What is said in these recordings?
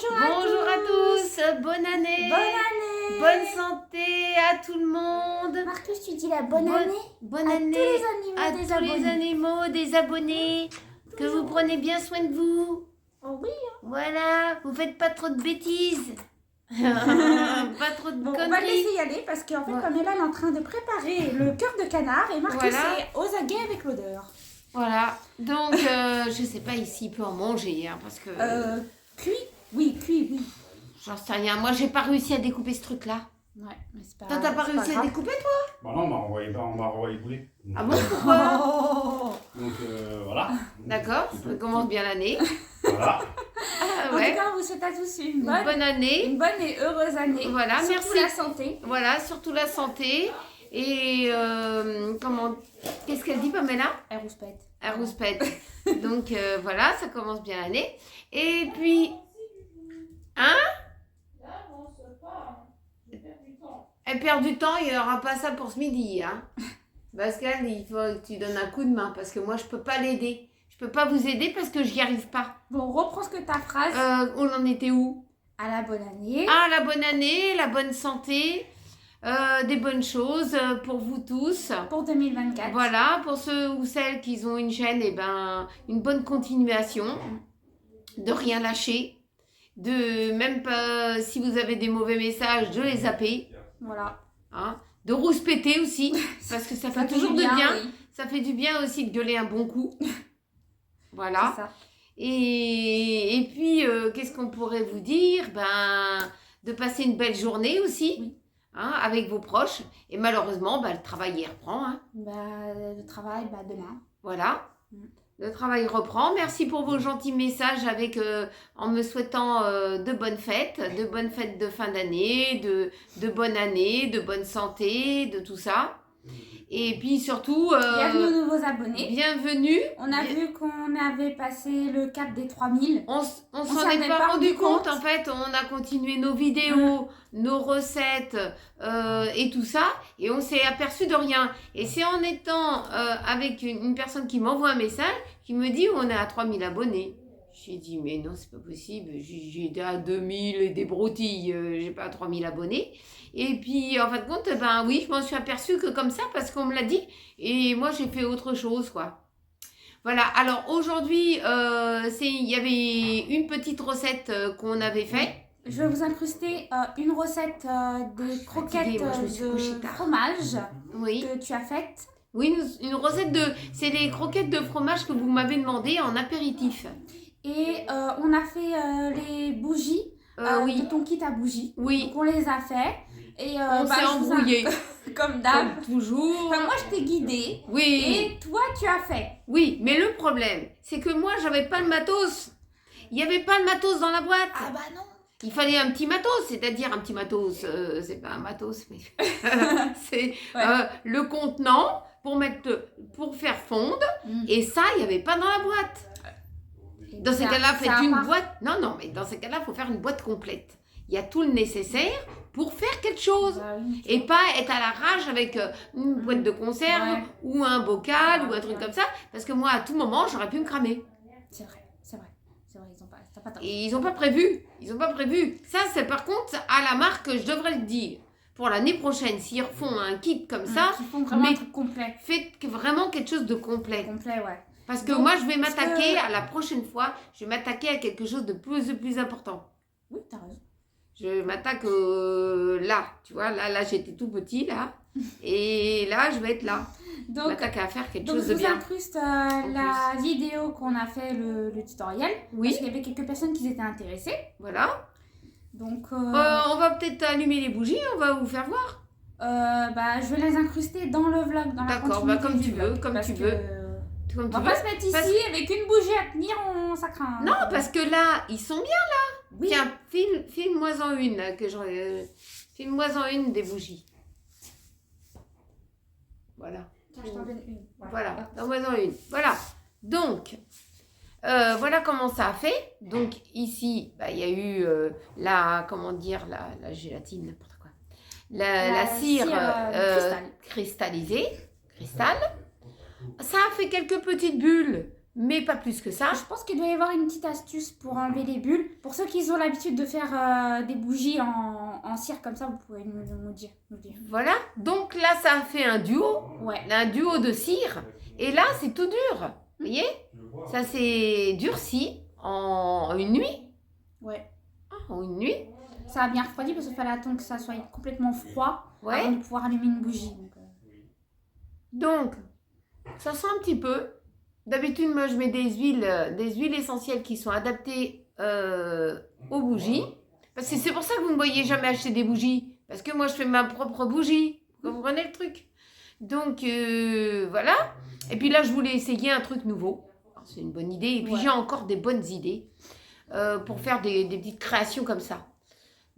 Bonjour Bonjour à tous, bonne année, bonne santé à tout le monde. Marcus, tu dis la bonne année bonne à année tous les animaux des abonnés. que vous prenez bien soin de vous. Oh oui. Voilà, vous faites pas trop de bêtises, pas trop de Bon, on va le conneries. laisser y aller parce qu'en fait, Pamela est en train de préparer le cœur de canard et Marcus Voilà. est aux aguets avec l'odeur. Voilà, donc je sais pas ici il peut en manger hein, parce que Cuit. Oui. j'en sais rien. Moi j'ai pas réussi à découper ce truc là. Ouais, mais c'est pas Toi t'as pas réussi à découper toi? Bah non, on m'a renvoyé bouler. Ah bon, pourquoi? Oh. Donc voilà. D'accord, ça commence bien l'année. Voilà. Ah, En ouais. tout cas, on vous souhaite à tous Une bonne année. une bonne et heureuse année. Voilà, Surtout merci. la santé. Voilà, surtout la santé. Et qu'est-ce qu'elle dit Pamela? Elle rouspète. Elle rouspète. Donc voilà, ça commence bien l'année. Et puis, hein? Elle perd du temps, il n'y aura pas ça pour ce midi. Hein? Pascal, il faut que tu donnes un coup de main parce que moi, je ne peux pas l'aider. Je ne peux pas vous aider parce que je n'y arrive pas. Bon, reprends ce que ta phrase. On en était où? À la bonne année. Ah, la bonne année, la bonne santé, des bonnes choses pour vous tous. Pour 2024. Voilà, pour ceux ou celles qui ont une chaîne, eh ben, une bonne continuation, de rien lâcher, de même pas, si vous avez des mauvais messages, de les zapper, Voilà. hein, de rouspéter aussi, parce que ça fait toujours du du bien. oui. Ça fait du bien aussi de gueuler un bon coup. Voilà. C'est ça. Et puis, qu'est-ce qu'on pourrait vous dire? Ben, de passer une belle journée aussi, Oui. hein, avec vos proches. Et malheureusement, ben, le travail y reprend. Hein. Le travail, demain. Voilà. Mm. Le travail reprend. Merci pour vos gentils messages en me souhaitant de bonnes fêtes de fin d'année, de bonne année, de bonne santé, de tout ça. Et puis surtout, Bienvenue aux nouveaux abonnés. bienvenue. On a vu qu'on avait passé le cap des 3000. On s'en s'en est est pas pas rendu rendu compte. compte. En fait, on a continué nos vidéos, nos recettes et tout ça, et on s'est aperçu de rien. Et c'est en étant avec une personne qui m'envoie un message, qui me dit on est à 3000 abonnés. J'ai dit mais non, c'est pas possible, j'étais à 2000 et des broutilles, j'ai pas 3000 abonnés. Et puis en fin de compte, ben oui, je m'en suis aperçue que comme ça, parce qu'on me l'a dit, et moi j'ai fait autre chose quoi. Voilà, alors aujourd'hui, il y avait une petite recette qu'on avait fait. Je vais vous incruster une recette des croquettes moi, je me suis couchée de tard. fromage Oui, que tu as faites. oui, une recette c'est les croquettes de fromage que vous m'avez demandé en apéritif. Et on a fait les bougies Oui, de ton kit à bougies. oui, Donc on les a fait. Et on s'est je vous embrouillé, comme d'hab. comme toujours. Enfin, moi je t'ai guidée. Oui, Et toi tu as fait. oui, mais le problème, c'est que moi, j'avais pas le matos. Il n'y avait pas le matos dans la boîte. Ah bah non. Il fallait un petit matos, c'est-à-dire un petit matos, c'est pas un matos, mais c'est le contenant pour faire fondre. Et ça, il n'y avait pas dans la boîte. Dans ces cas-là, faites une boîte. Non, mais dans ces cas-là, il faut faire une boîte complète. Il y a tout le nécessaire pour faire quelque chose. Bah oui, Et pas être à la rage avec une boîte de conserve Ouais. ou un bocal ou un truc comme ça. Parce que moi, à tout moment, j'aurais pu me cramer. C'est vrai. T'as pas tort. Et ils n'ont pas prévu. Ça, c'est par contre à la marque, je devrais le dire. Pour l'année prochaine, s'ils refont un kit comme ça, Ils font vraiment mais- un truc complet. faites vraiment quelque chose de complet. Complet, ouais. Parce que Donc, moi, je vais parce m'attaquer que- à la prochaine fois, je vais m'attaquer à quelque chose de plus important. Oui, t'as raison. Je m'attaque là, tu vois, là j'étais tout petit, là. Et là, je vais être là. Je Donc, m'attaque à faire quelque donc chose je de vous bien. incruste la vidéo qu'on a fait, le tutoriel. Oui, Parce qu'il y avait quelques personnes qui étaient intéressées. voilà. Donc, On va peut-être allumer les bougies, on va vous faire voir. je vais les incruster dans le vlog, dans la D'accord, continuité comme du tu veux, vlog, comme parce tu que, veux. Comme On tu va veux. pas se mettre ici Parce- avec une bougie à tenir, ça craint. Non, parce que là, ils sont bien. Oui. Tiens, filme-moi-en une, là, filme-moi-en une des bougies. Voilà. Tiens, je t'en donne une. Voilà, donne-moi-en une. Voilà. Donc, voilà comment ça a fait. Donc, ici, il y a eu la gélatine, n'importe quoi. La cire cristal. cristallisée. Cristal. Ça a fait quelques petites bulles. mais pas plus que ça. Je pense qu'il doit y avoir une petite astuce pour enlever les bulles. Pour ceux qui ont l'habitude de faire des bougies en cire comme ça, vous pouvez nous dire. Voilà, donc là ça a fait un duo, Ouais. un duo de cire, et là c'est tout dur, vous voyez, ça s'est durci en une nuit. Ouais. En une nuit. Ça a bien refroidi parce qu'il fallait attendre que ça soit complètement froid Ouais. avant de pouvoir allumer une bougie. Donc, ça sent un petit peu. D'habitude, moi, je mets des huiles essentielles qui sont adaptées aux bougies. Parce que c'est pour ça que vous ne me voyez jamais acheter des bougies. Parce que moi, je fais ma propre bougie. Vous comprenez le truc? Donc, voilà. Et puis là, je voulais essayer un truc nouveau. C'est une bonne idée. Et puis, j'ai encore des bonnes idées pour faire des petites créations comme ça.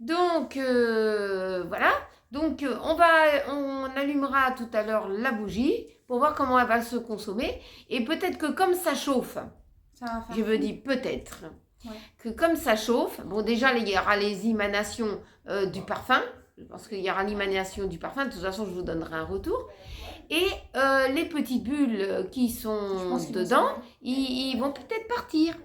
Donc, voilà. Donc, on allumera tout à l'heure la bougie pour voir comment elle va se consommer. Et peut-être que comme ça chauffe, Ça va faire je veux dire peut-être, Ouais. que comme ça chauffe, bon déjà il y aura les émanations du parfum. Je pense qu'il y aura l'émanation du parfum. De toute façon, je vous donnerai un retour. Et les petites bulles qui Je sont pense qu'ils dedans, vont ils vont peut-être partir.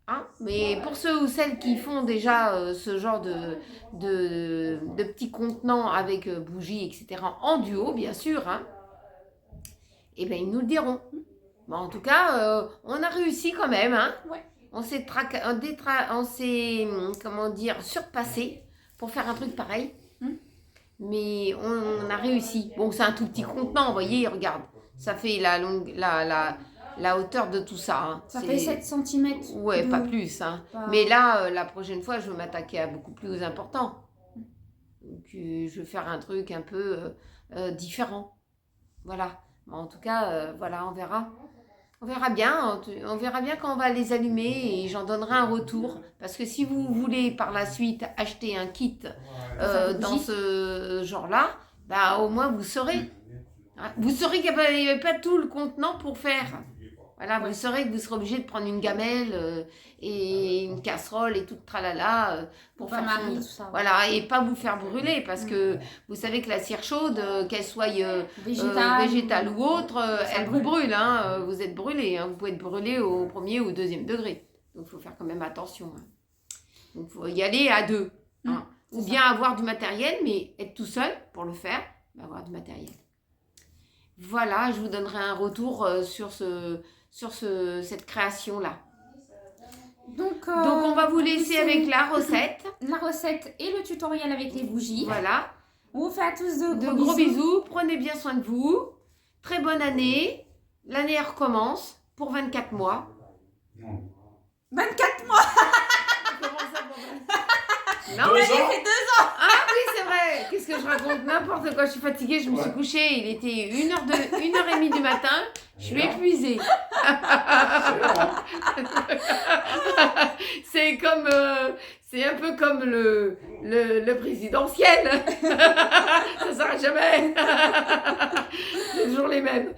Hein, mais pour ceux ou celles qui font déjà ce genre de petits contenants avec bougies, etc., en duo, bien sûr, hein, eh bien, ils nous le diront. Bon, en tout cas, on a réussi quand même. Hein. Ouais. On s'est, comment dire, surpassé pour faire un truc pareil. Mais on a réussi. Bon, c'est un tout petit contenant, vous voyez, regarde. Ça fait la hauteur de tout ça. Hein. Ça fait 7 cm. Ouais, pas plus. Hein. Pas... Mais là, la prochaine fois, je vais m'attaquer à beaucoup plus important. Donc, je vais faire un truc un peu différent. Voilà. Bon, en tout cas, voilà, on verra. On verra bien. On verra bien quand on va les allumer et j'en donnerai un retour. Parce que si vous voulez par la suite acheter un kit dans ce genre-là, bah, au moins vous saurez. Hein, vous saurez qu'il n'y avait pas tout le contenant pour faire. Voilà, vous saurez que vous serez obligé de prendre une gamelle et une casserole et tout tralala pour faire fondre. tout ça. Voilà, et pas vous faire brûler parce que vous savez que la cire chaude, qu'elle soit végétale ou autre, elle vous brûle. Hein, vous êtes brûlé. Hein, vous pouvez être brûlé au premier ou au deuxième degré. Donc il faut faire quand même attention. Hein. Donc il faut y aller à deux. Hein. Ou bien avoir du matériel, mais être tout seul pour le faire, avoir du matériel. Voilà, je vous donnerai un retour sur cette création-là. Donc, on va vous laisser avec la recette. La recette et le tutoriel avec les bougies. Voilà. On vous fait à tous de gros bisous. Prenez bien soin de vous. Très bonne année. L'année recommence pour 24 mois. 24 mois. Comment ça pour 24 Non, Ça fait 2 ans. Ah oui, c'est vrai. Qu'est-ce que je raconte? N'importe quoi. Je suis fatiguée. Je me suis couchée. Il était 1h30 du matin. Je suis épuisée. C'est un peu comme le présidentiel. Ça s'arrête jamais. C'est toujours les mêmes.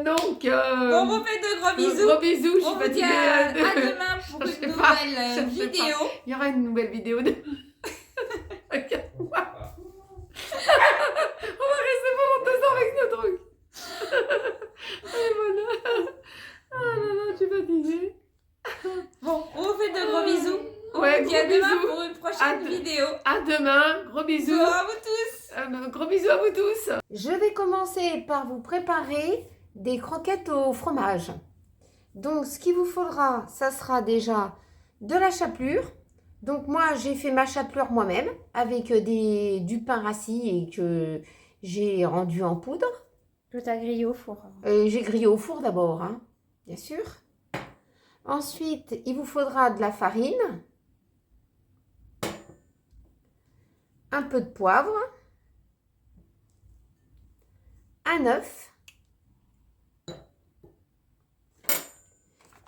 Donc. On vous fait de gros bisous. Gros bisous. Je suis On vous dit fatiguée. à demain pour Je sais une pas, nouvelle vidéo. Il y aura une nouvelle vidéo de. Regarde-moi. On va rester pendant 2 ans avec ce truc. Ah là là, je suis fatiguée. Bon, on vous fait de gros bisous. Ouais, On vous dit à gros demain bisous. pour une prochaine vidéo. À demain, gros bisous. Bisous à vous tous. Gros bisous à vous tous. Je vais commencer par vous préparer des croquettes au fromage. Donc, ce qu'il vous faudra, ça sera déjà de la chapelure. Donc, moi, j'ai fait ma chapelure moi-même avec du pain rassis et que j'ai rendu en poudre. Je t'ai grillé au four. J'ai grillé au four d'abord, hein, bien sûr. Ensuite, il vous faudra de la farine, un peu de poivre, un œuf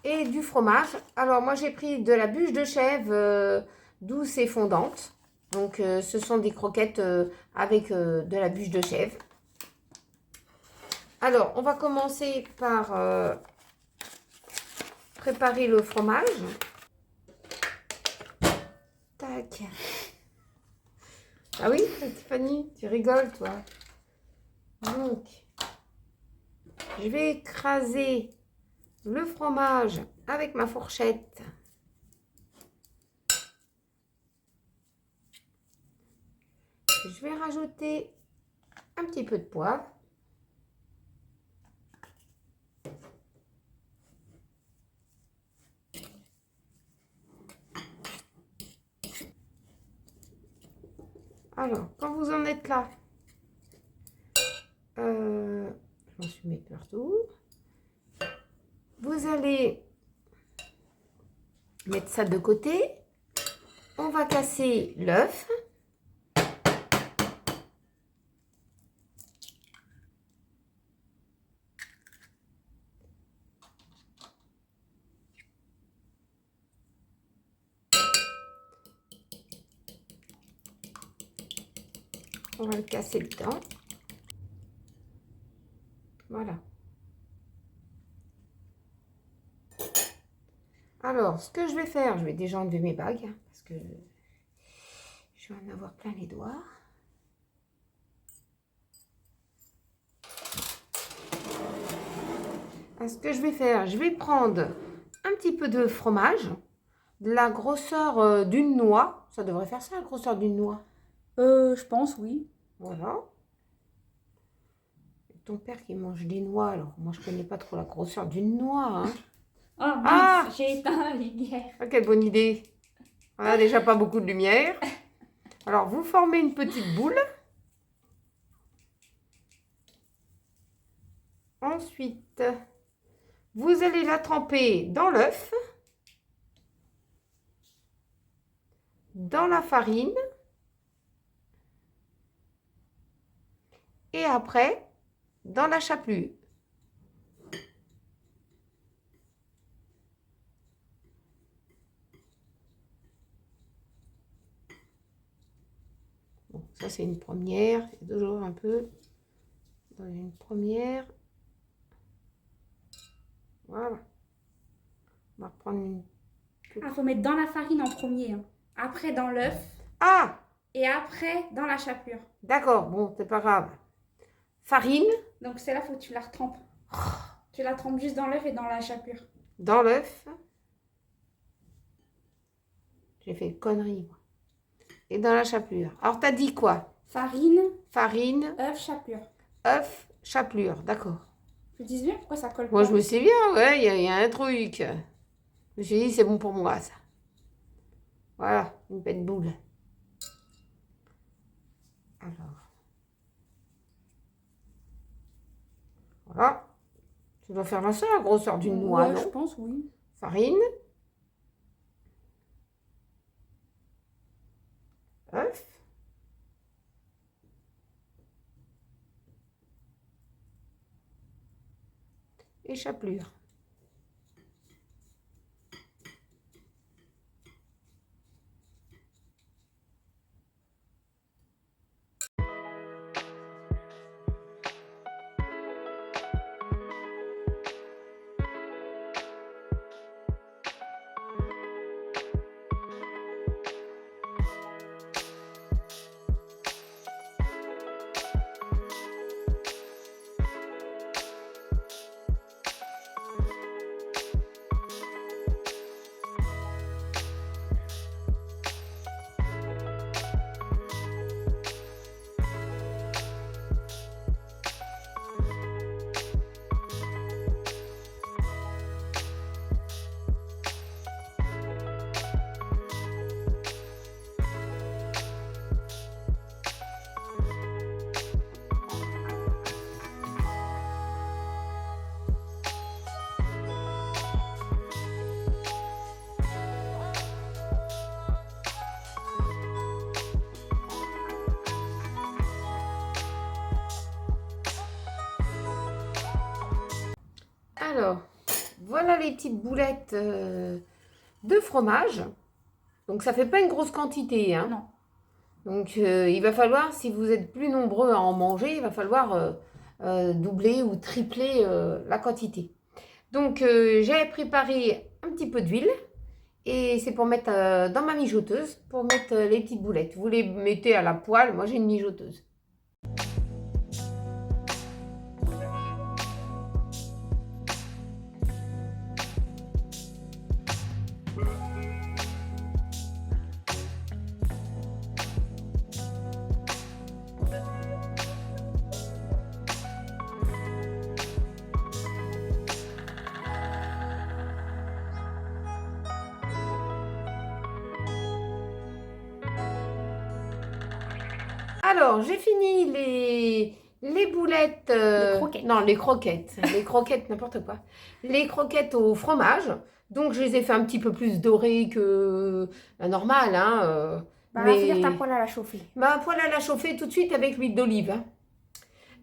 et du fromage. Alors, moi, j'ai pris de la bûche de chèvre douce et fondante. Donc, ce sont des croquettes avec de la bûche de chèvre. Alors, on va commencer par préparer le fromage. Tac. Ah oui, Tiffany, tu rigoles, toi. Donc, je vais écraser le fromage avec ma fourchette. Je vais rajouter un petit peu de poivre. Alors, quand vous en êtes là, je m'en suis mis partout. Vous allez mettre ça de côté. On va casser l'œuf. On va le casser dedans. Voilà. Alors, ce que je vais faire, je vais déjà enlever mes bagues, hein, parce que je vais en avoir plein les doigts. Alors, ce que je vais faire, je vais prendre un petit peu de fromage, de la grosseur d'une noix. Ça devrait faire ça, la grosseur d'une noix. Je pense, oui. Voilà. Ton père qui mange des noix, alors moi je connais pas trop la grosseur d'une noix. Hein. Oh mince, Ah, j'ai éteint la lumière. Ah, quelle bonne idée. On a déjà pas beaucoup de lumière. Alors vous formez une petite boule. Ensuite, vous allez la tremper dans l'œuf, dans la farine. Et après, dans la chapelure. Bon, ça c'est une première. C'est toujours un peu dans une première. Voilà. On va reprendre une... Ah, faut mettre dans la farine en premier. Hein. Après dans l'œuf. Ah, Et après dans la chapelure. d'accord. Bon, c'est pas grave. Farine. Donc c'est là, faut que tu la retrempes. Tu la trempes juste dans l'œuf et dans la chapelure. Dans l'œuf. J'ai fait une connerie, moi. Et dans la chapelure. Alors, t'as dit quoi? Farine, Farine, œuf, chapelure. œuf, chapelure. D'accord. Je te dis bien pourquoi ça colle Moi, pas. je me sais bien, ouais, il y a un truc. Je me suis dit, c'est bon pour moi, ça. Voilà, une belle boule. Alors. Voilà. Ça doit faire ça, la grosseur d'une noix, Ouais, non? je pense, oui. Farine. Œuf. Et chapelure. Alors, voilà les petites boulettes de fromage. Donc, ça fait pas une grosse quantité, hein. Non. Donc, il va falloir, si vous êtes plus nombreux à en manger, il va falloir doubler ou tripler la quantité. Donc, j'ai préparé un petit peu d'huile. Et c'est pour mettre dans ma mijoteuse, pour mettre les petites boulettes. Vous les mettez à la poêle, moi j'ai une mijoteuse. Alors, j'ai fini les boulettes. Les croquettes. Non, les croquettes. Les croquettes, n'importe quoi. Les croquettes au fromage. Donc, je les ai fait un petit peu plus dorées que la normale. Hein, Bah, mais... faut dire ta poêle à la chauffer. Bah, poêle à la chauffer tout de suite avec l'huile d'olive. Hein.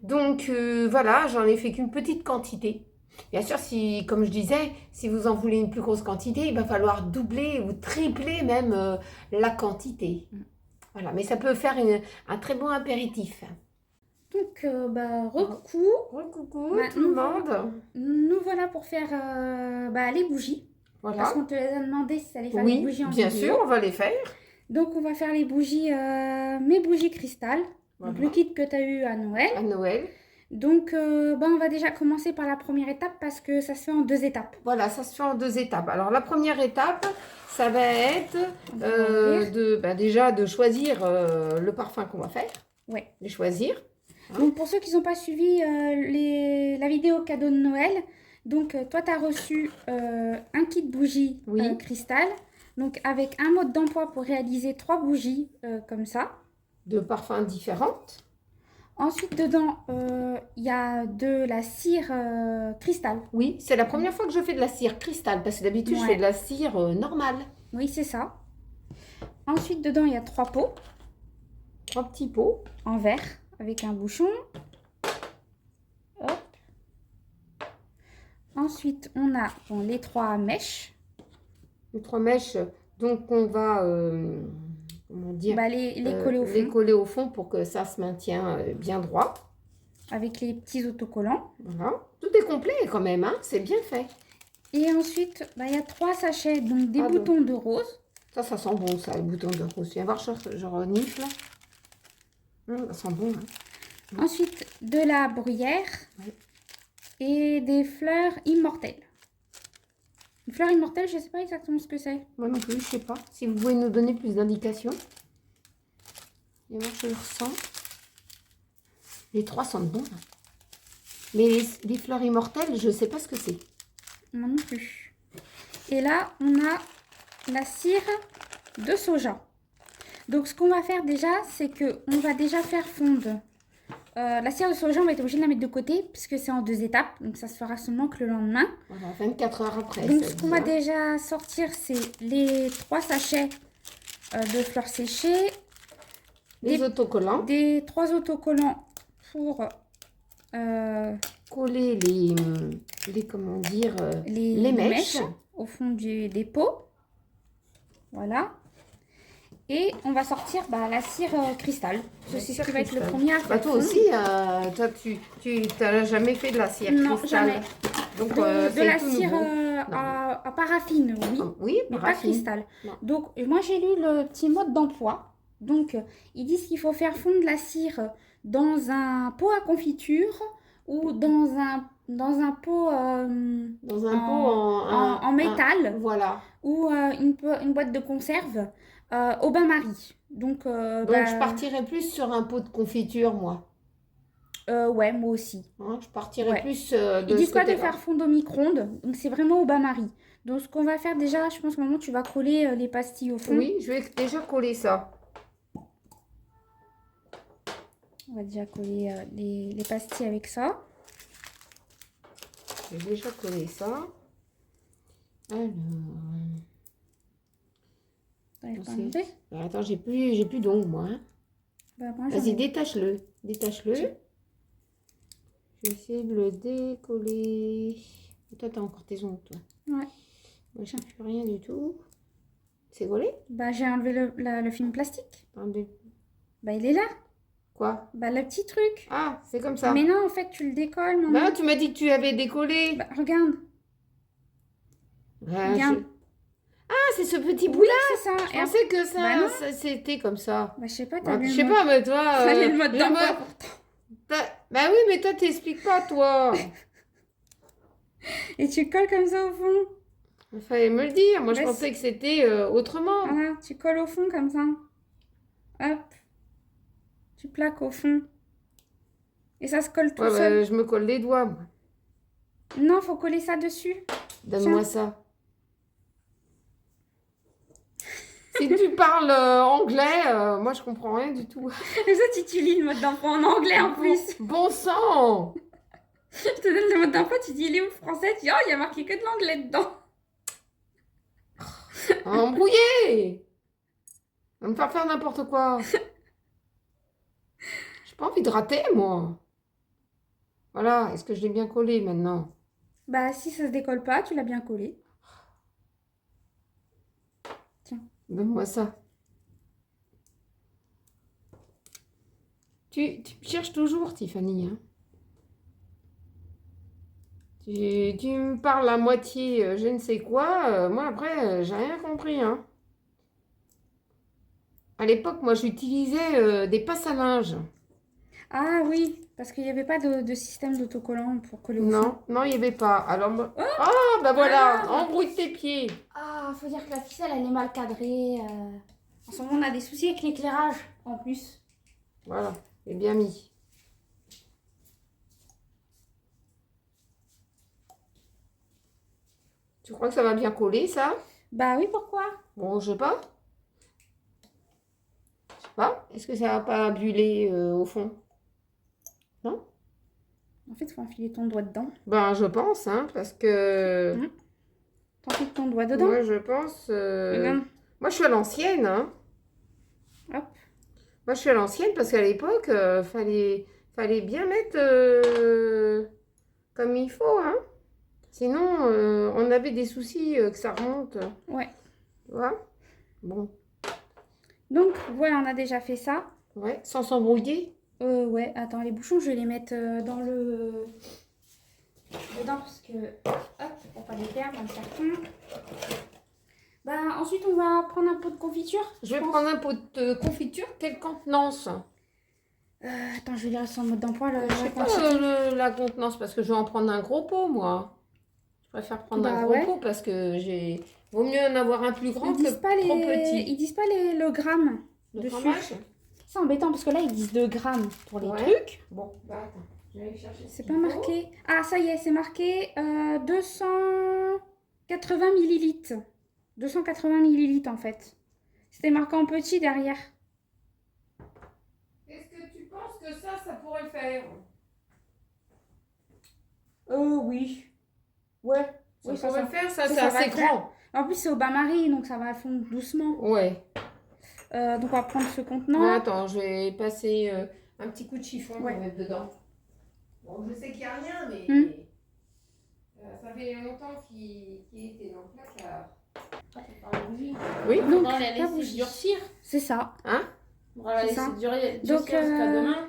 Donc, voilà, j'en ai fait qu'une petite quantité. Bien sûr, si, comme je disais, si vous en voulez une plus grosse quantité, il va falloir doubler ou tripler même la quantité. Voilà, mais ça peut faire un très bon apéritif. Donc, bah, recoucou. Coucou Bah, tout le monde. Nous voilà pour faire bah, les bougies. Parce Voilà. qu'on te les a demandé si ça allait faire les Oui, bougies en bien vidéo. sûr, on va les faire. Donc, on va faire les bougies, mes bougies cristal. Donc, Voilà. le kit que tu as eu à Noël. À Noël. Donc, bah, on va déjà commencer par la première étape parce que ça se fait en 2 étapes. Voilà, ça se fait en 2 étapes. Alors, la première étape, ça va être On va ouvrir. déjà de choisir le parfum qu'on va faire. Ouais. Les choisir. Donc, pour ceux qui n'ont pas suivi la vidéo cadeau de Noël, donc toi, tu as reçu un kit bougies Oui. cristal. Donc, avec un mode d'emploi pour réaliser 3 bougies comme ça. De parfums différentes. Ensuite, dedans, il y a de la cire cristal. Oui, c'est la première fois que je fais de la cire cristal parce que d'habitude, je Ouais. fais de la cire normale. Oui, c'est ça. Ensuite, dedans, il y a 3 pots 3 petits pots. en verre avec un bouchon. Hop. Ensuite, on a bon, les 3 mèches. Les 3 mèches, donc on va, comment dire, Bah, les coller au fond les coller au fond pour que ça se maintienne bien droit. avec les petits autocollants. Voilà. Tout est complet quand même, hein, c'est bien fait. Et ensuite, bah, il y a 3 sachets, donc des Ah, boutons de rose. Ça sent bon, ça, les boutons de rose. Viens voir, je renifle. Ça sent bon. Hein. Ensuite, de la bruyère Ouais. et et des fleurs immortelles. Une fleur immortelle, je ne sais pas exactement ce que c'est. Moi non plus, je sais pas. Si vous pouvez nous donner plus d'indications. Et moi, je le ressens. Les 3 sentent bon. Là. Mais les fleurs immortelles, je ne sais pas ce que c'est. Moi non plus. Et là, on a la cire de soja. Donc, ce qu'on va faire déjà, c'est qu'on va déjà faire fondre. La cire de soja, on va être obligé de la mettre de côté puisque c'est en 2 étapes. Donc, ça se fera seulement que le lendemain. Voilà, 24 heures après. Donc, ça ce dit, qu'on va hein. déjà sortir, c'est les 3 sachets de fleurs séchées, Les des- autocollants. des 3 autocollants pour Coller comment dire, les mèches. au fond des pots. Voilà. Et on va sortir bah, la cire cristal. La C'est ce cire qui va être le cristal. premier à Bah, faire toi fondre. aussi, toi, tu n'as jamais fait de la cire Non, cristal. jamais. Donc, De c'est la tout cire nouveau. à paraffine, oui. Oui, Mais pas paraffine. cristal. Non. Donc, moi, j'ai lu le petit mode d'emploi. Donc, ils disent qu'il faut faire fondre la cire dans un pot à confiture ou dans un pot Dans un pot en métal voilà. ou une boîte de conserve au bain-marie. Donc, Donc, bah, je partirais plus sur un pot de confiture, moi. ouais, moi aussi. Hein, je partirais Ouais. plus Ils de disent ce pas de côté-là. faire fondre au micro-ondes, donc c'est vraiment au bain-marie. Donc, ce qu'on va faire déjà, je pense qu'au moment tu vas coller les pastilles au fond. Oui, je vais déjà coller ça. On va déjà coller les pastilles avec ça. J'ai déjà collé ça. Alors. T'arrives pas à C'est- monter Attends, j'ai plus d'ongles, moi. Hein. Bah, moi, j'en Vas-y, ai. détache-le. Détache-le. Je vais essayer de le décoller. Toi, t'as encore tes ongles, toi. Ouais. Moi, je n'ai plus rien du tout. C'est collé? Bah, j'ai enlevé le film plastique. Attendez. Bah, il est là. Quoi? Bah, le petit truc. Ah, c'est comme ça. Mais non, en fait, tu le décolles, maman. Bah, tu m'as dit que tu avais décollé. Bah, regarde. Ah, Regarde. Ah, c'est ce petit Oui, bout-là. c'est ça. Je Et après- pensais que Bah non. c'était comme ça. Bah, je sais pas, Ah, t'as vu je le sais mode- pas, mais toi. T'as vu le mode le d'emploi mode- pourtant. Bah oui, mais toi, t'expliques pas, toi. Et tu colles comme ça au fond. Il fallait me le dire. Moi, je Bah, pensais que c'était autrement. Voilà, tu colles au fond comme ça. Hop. Tu plaques au fond. Et ça se colle tout Ouais, seul. bah, je me colle les doigts, moi. Non, faut coller ça dessus. Donne-moi ça. Si tu parles anglais, moi je comprends rien du tout. Et ça, tu lis le mode d'emploi en anglais en plus. Bon sang! Je te donne le mode d'emploi, tu dis il est où le français, tu dis oh, il y a marqué que de l'anglais dedans. Embrouillé! Va me faire faire n'importe quoi. J'ai pas envie de rater, moi. Voilà, est-ce que je l'ai bien collé maintenant? Bah, si ça se décolle pas, tu l'as bien collé. Donne-moi ça. Tu me cherches toujours, Tiffany. Hein. Tu me parles à moitié, je ne sais quoi. Moi, après, j'ai rien compris. Hein. À l'époque, moi, j'utilisais des passes à linge. Ah oui, parce qu'il n'y avait pas de système d'autocollant pour coller au fond. Non, non, il n'y avait pas. Alors, oh, bah voilà, Ah. embrouille tes pieds. Ah, faut dire que la ficelle, elle est mal cadrée. En ce moment, on a des soucis avec l'éclairage, en plus. Voilà, c'est bien mis. Tu crois que ça va bien coller, ça? Bah oui, pourquoi? Bon, je sais pas. Je sais pas. Est-ce que ça va pas buller au fond? Non? En fait, il faut enfiler ton doigt dedans. Ben, je pense, hein, parce que... T'enfiles ton doigt dedans. Moi, je pense... Regarde. Moi, je suis à l'ancienne, hein. Hop. Moi, je suis à l'ancienne parce qu'à l'époque, fallait bien mettre comme il faut, hein. Sinon, on avait des soucis que ça remonte. Ouais. Tu vois? Bon. Donc, voilà, on a déjà fait ça. Ouais, sans s'embrouiller. Ouais, attends, les bouchons, je vais les mettre dans le... dedans parce que... Hop, pour pas les perdre dans le carton. Bah, ensuite, on va prendre un pot de confiture. Je vais pense. prendre un pot de confiture. Quelle contenance? Attends, je vais lire son mode d'emploi. Je sais pas la contenance parce que je vais en prendre un gros pot, moi. Je préfère prendre un gros pot parce que vaut mieux en avoir un plus grand que trop petit. Ils disent pas le gramme Le dessus. grammage? C'est embêtant parce que là, ils disent 2 grammes pour les Ouais. trucs. Bon, bah attends. Je vais aller chercher. C'est pas marqué. Ah, ça y est, c'est marqué 280 millilitres. 280 millilitres en fait. C'était marqué en petit derrière. Est-ce que tu penses que ça pourrait le faire? Oui. Ouais. Ça Oui, pourrait le faire, ça c'est ça va assez le faire. grand. En plus, c'est au bain-marie, donc ça va fondre doucement. Ouais. Donc, on va prendre ce contenant. Bon, attends, je vais passer un petit coup de chiffon Ouais. pour mettre dedans. Bon, je sais qu'il n'y a rien, mais ça fait longtemps qu'il était dans le placard. Oui, Donc, On va la la laisser bougie. durcir. C'est ça. hein? On va la C'est laisser ça. durcir Donc, jusqu'à demain.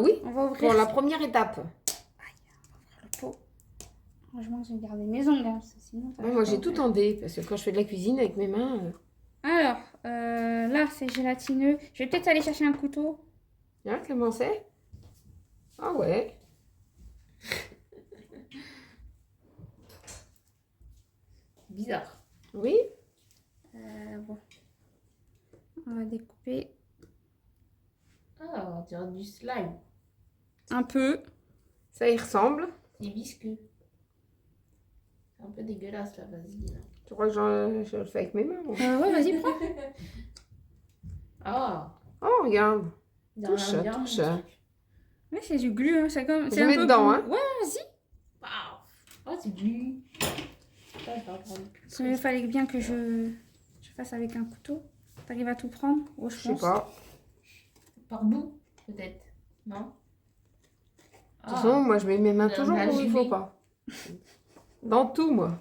Oui, On va ouvrir pour la première étape. le pot. Franchement, je vais garder mes ongles. Hein, parce que sinon, ça Ouais, va moi pas j'ai ouvrir. tout en dé, parce que quand je fais de la cuisine avec mes mains... Alors, là, c'est gélatineux. Je vais peut-être aller chercher un couteau. Hein, comment c'est? Ah ouais. Bizarre. Oui. Bon. On va découper Ah, on dirait du slime. un peu. Ça y ressemble. Des biscuits. C'est un peu dégueulasse là, vas-y. Là. Tu crois que je le fais avec mes mains moi? Ouais, vas-y, prends. Ah, Oh, regarde. il y a Touche, un bien, touche. un truc. Oui, c'est du glu. Hein. C'est comme. Je C'est un mets peu dedans, glu. hein. Ouais, vas-y. Waouh. Oh, c'est glu. Ça, je vais en prendre. Il fallait bien que je fasse avec un couteau. T'arrives à tout prendre? Oh, je Je sais pense. pas. Par bout, peut-être. Non? De toute façon, moi je mets mes mains On a toujours où il gelé. faut pas. Dans tout, moi.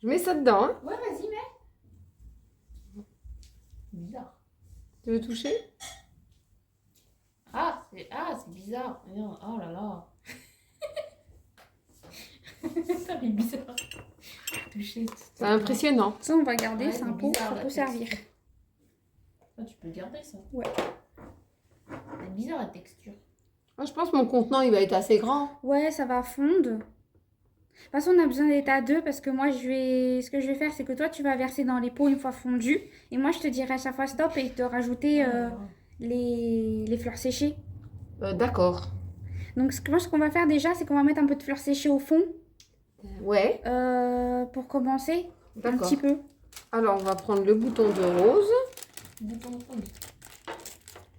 Je mets ça dedans, hein. Ouais, vas-y, mets. Bizarre. Tu veux toucher? C'est bizarre. Regarde, oh là là. Ça fait bizarre. Toucher. C'est impressionnant. Ça, on va garder. Ouais, c'est un c'est pot. bizarre, Ça la peut servir. texture. Ah, tu peux garder ça. Ouais. C'est bizarre la texture. Moi, je pense que mon contenant, il va être assez grand. Ouais, ça va fondre. De toute façon, on a besoin d'être à deux parce que moi, ce que je vais faire, c'est que toi, tu vas verser dans les pots une fois fondu. Et moi, je te dirai à chaque fois stop et de rajouter les fleurs séchées. D'accord. Donc, ce qu'on va faire déjà, c'est qu'on va mettre un peu de fleurs séchées au fond Ouais, pour commencer. Un d'accord. petit peu. Alors, on va prendre le bouton de rose. Bouton rose.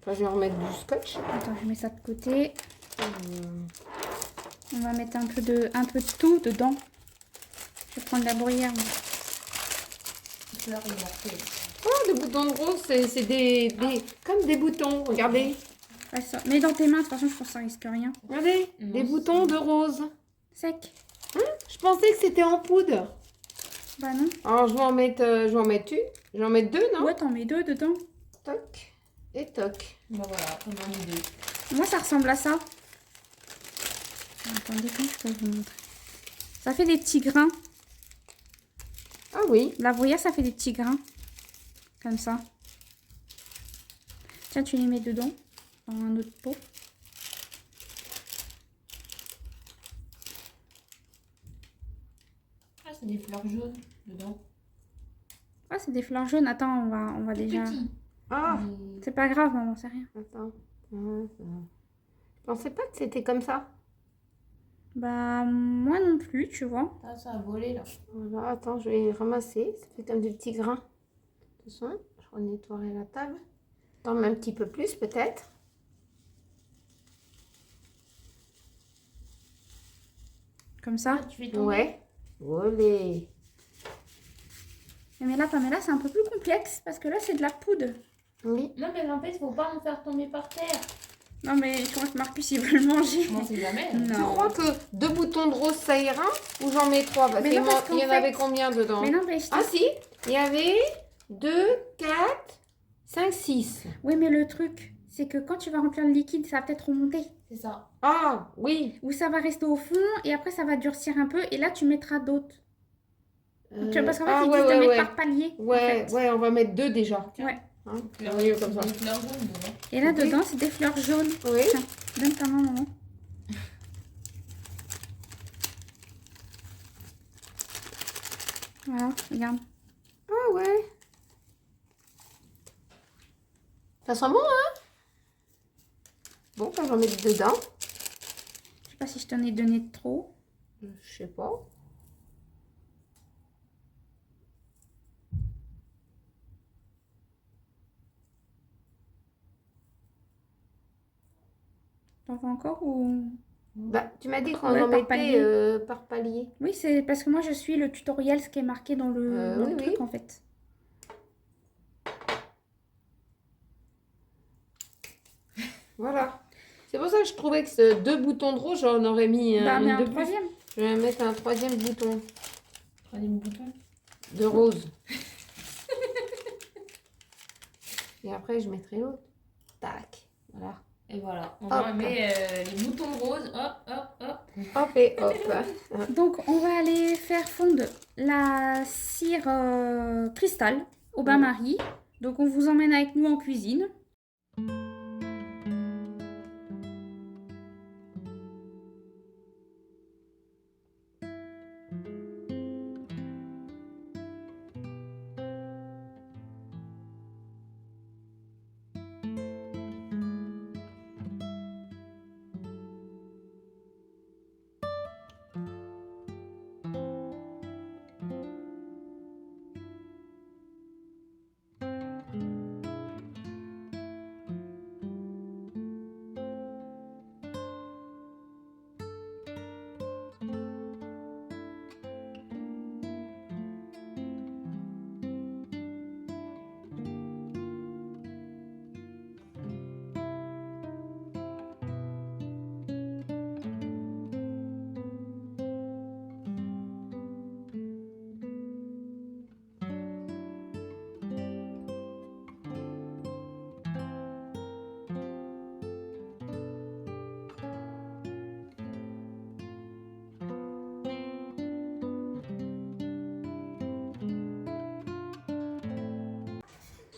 Enfin, je vais remettre du scotch. Attends, je mets ça de côté. Euh, On va mettre un peu de tout dedans. Je vais prendre la bruyère. moi. Fleur immortelle. Oh, le bouton de rose, c'est comme des boutons. Regardez. Ouais, ça. Mets dans tes mains, de toute façon, je pense que ça risque rien. Regardez, Non, des c'est- boutons de rose. Sec. Je pensais que c'était en poudre. Bah non. Alors, je vais en mettre une. Je vais en mettre 2, non? Ouais, t'en mets 2 dedans. Toc et toc. Bah voilà, on en met 2. Moi, ça ressemble à ça. Attendez, quand je peux vous montrer. Ça fait des petits grains. Ah oui. La bruyère, ça fait des petits grains. Comme ça. Tiens, tu les mets dedans. Dans un autre pot. Ah, c'est des fleurs jaunes dedans. Ah, c'est des fleurs jaunes. Attends, on va Tout déjà... petit. Ah, Mais- C'est pas grave, maman, c'est rien. attends. Je pensais pas que c'était comme ça. Bah, moi non plus, tu vois. Ah, ça a volé là. Voilà, attends, je vais ramasser. Ça fait comme des petits grains. Attention, je renettoierai la table. Attends, un petit peu plus peut-être. Comme ça. Ah, tu fais tomber. Ouais. Olé. Mais là, Pamela, c'est un peu plus complexe parce que là, c'est de la poudre. Oui. Non, mais en fait, faut pas en faire tomber par terre. Non, mais je crois que Marcus, il veut le manger. Je m'en sais jamais. Tu Non. crois que 2 boutons de rose ça ira ou j'en mets 3? Parce Mais qu'il non, parce qu'en y en avait fait- combien dedans? Mais non, mais je Ah si, il y avait 2, 4, 5, 6. Oui, mais le truc, c'est que quand tu vas remplir le liquide, ça va peut-être remonter. C'est ça. Ah oui. Ou ça va rester au fond et après, ça va durcir un peu et là, tu mettras d'autres. Tu vois, parce qu'en fait, ah ils ouais, disent de ouais, mettre ouais. par palier. en Ouais, fait. ouais, on va mettre 2 déjà. Ouais. Hein, Fleurs- c'est mieux comme ça. Des fleurs jaunes dedans. Et là, Ok. dedans, c'est des fleurs jaunes. Oui. Tiens, donne ta main, maman. Voilà, regarde. Ah ouais. Ça sent bon, hein? Bon, quand j'en mets dedans. Je sais pas si je t'en ai donné de trop. Je sais pas. T'en veux encore ou... Bah, tu m'as dit qu'on Ouais, en par mettait palier. par palier. Oui, c'est parce que moi, je suis le tutoriel, ce qui est marqué dans dans Oui, le truc, oui. en fait. Voilà. C'est pour ça que je trouvais que ce 2 boutons de rose, j'en aurais mis Bah, mais une un de plus. troisième. Je vais mettre un 3e bouton Troisième bouton. de rose. Et après, je mettrai l'autre. Tac. Voilà. Et voilà. On Hop. met les boutons roses. Hop, hop, hop. Hop et hop. Donc, on va aller faire fondre la cire cristal au Voilà. bain-marie. Donc, on vous emmène avec nous en cuisine.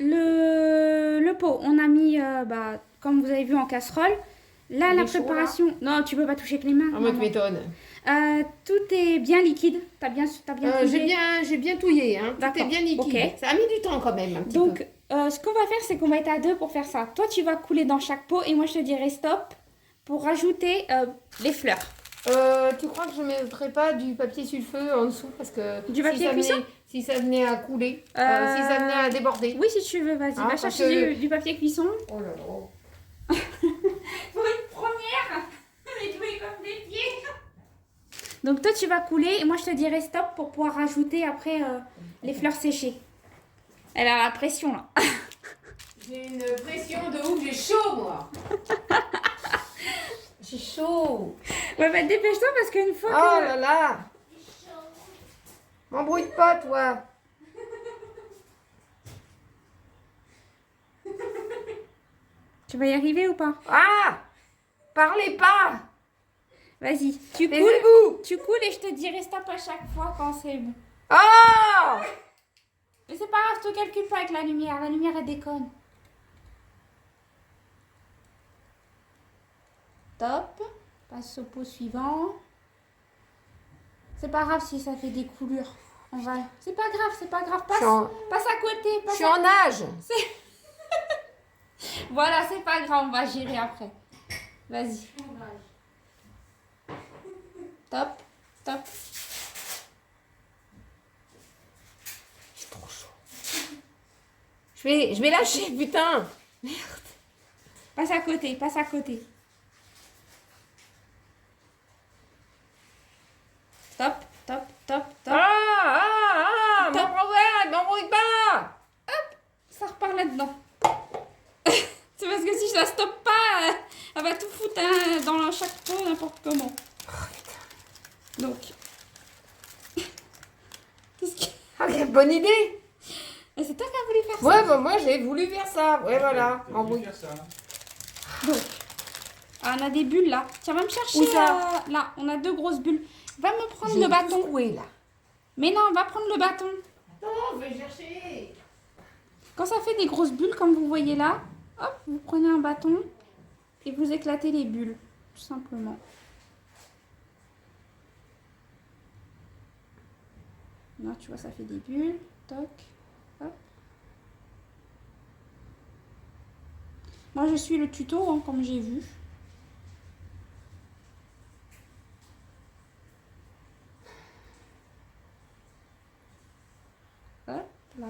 Le pot, on a mis, comme vous avez vu, en casserole. Là, Il la est chaud, préparation... Non, tu peux pas toucher avec les mains. Ah, moi, tu maman. m'étonnes. Tout est bien liquide. T'as bien touillé. J'ai bien touillé, hein. Tout D'accord, est bien liquide. ok. Ça a mis du temps quand même, un petit Donc, peu. ce qu'on va faire, c'est qu'on va être à deux pour faire ça. Toi, tu vas couler dans chaque pot et moi, je te dirai stop pour rajouter les fleurs. Tu crois que je ne mettrais pas du papier sur le feu en dessous parce que Du papier cuisson si ça venait à couler, si ça venait à déborder. Oui, si tu veux, vas-y. Ah, Va parce chercher que- du papier cuisson. Oh là là. Pour une première, mais doué comme des pieds. Donc toi, tu vas couler et moi, je te dirai stop pour pouvoir rajouter après les fleurs séchées. Elle a la pression là. J'ai une pression de ouf, j'ai chaud moi. J'ai chaud. Ouais, bah dépêche-toi parce qu'une fois Oh que... là là. M'embrouille pas toi. Tu vas y arriver ou pas? Ah. Parlez pas. Vas-y, tu coules. Taisez-vous. Tu coules et je te dirai stop à chaque fois quand c'est bon. Oh. Mais c'est pas grave, je te calcule pas avec la lumière. La lumière, elle déconne. Top. Passe au pot suivant. C'est pas grave si ça fait des coulures. On va... C'est pas grave, c'est pas grave. Passe, passe à côté. Je Passe suis à... en nage. Voilà, c'est pas grave, on va gérer après. Vas-y. Top, top. J'ai trop chaud. Je vais lâcher, putain. Passe à côté, passe à côté. Top, top, top, top. Top. M'embrouille pas. Ça repart là-dedans. C'est parce que si je la stoppe pas, elle va tout foutre hein, dans chaque pot n'importe comment. Donc. Qu'est-ce que... Ah, quelle bonne idée. Et c'est toi qui as voulu faire ça. Ouais, bah moi j'ai voulu faire ça. Ouais, voilà. T'as voulu Embrouille. faire ça, hein. Donc. Ah, on a des bulles là. Tiens, va me chercher. Où ça là, on a 2 grosses bulles. Va me prendre J'ai le tout bâton. secoué, là. Mais non, va prendre le bâton. Non, je vais chercher. Quand ça fait des grosses bulles, comme vous voyez là, hop, vous prenez un bâton et vous éclatez les bulles, tout simplement. Là, tu vois, ça fait des bulles. Toc, hop. Moi, je suis le tuto, hein, comme j'ai vu. Hop, là.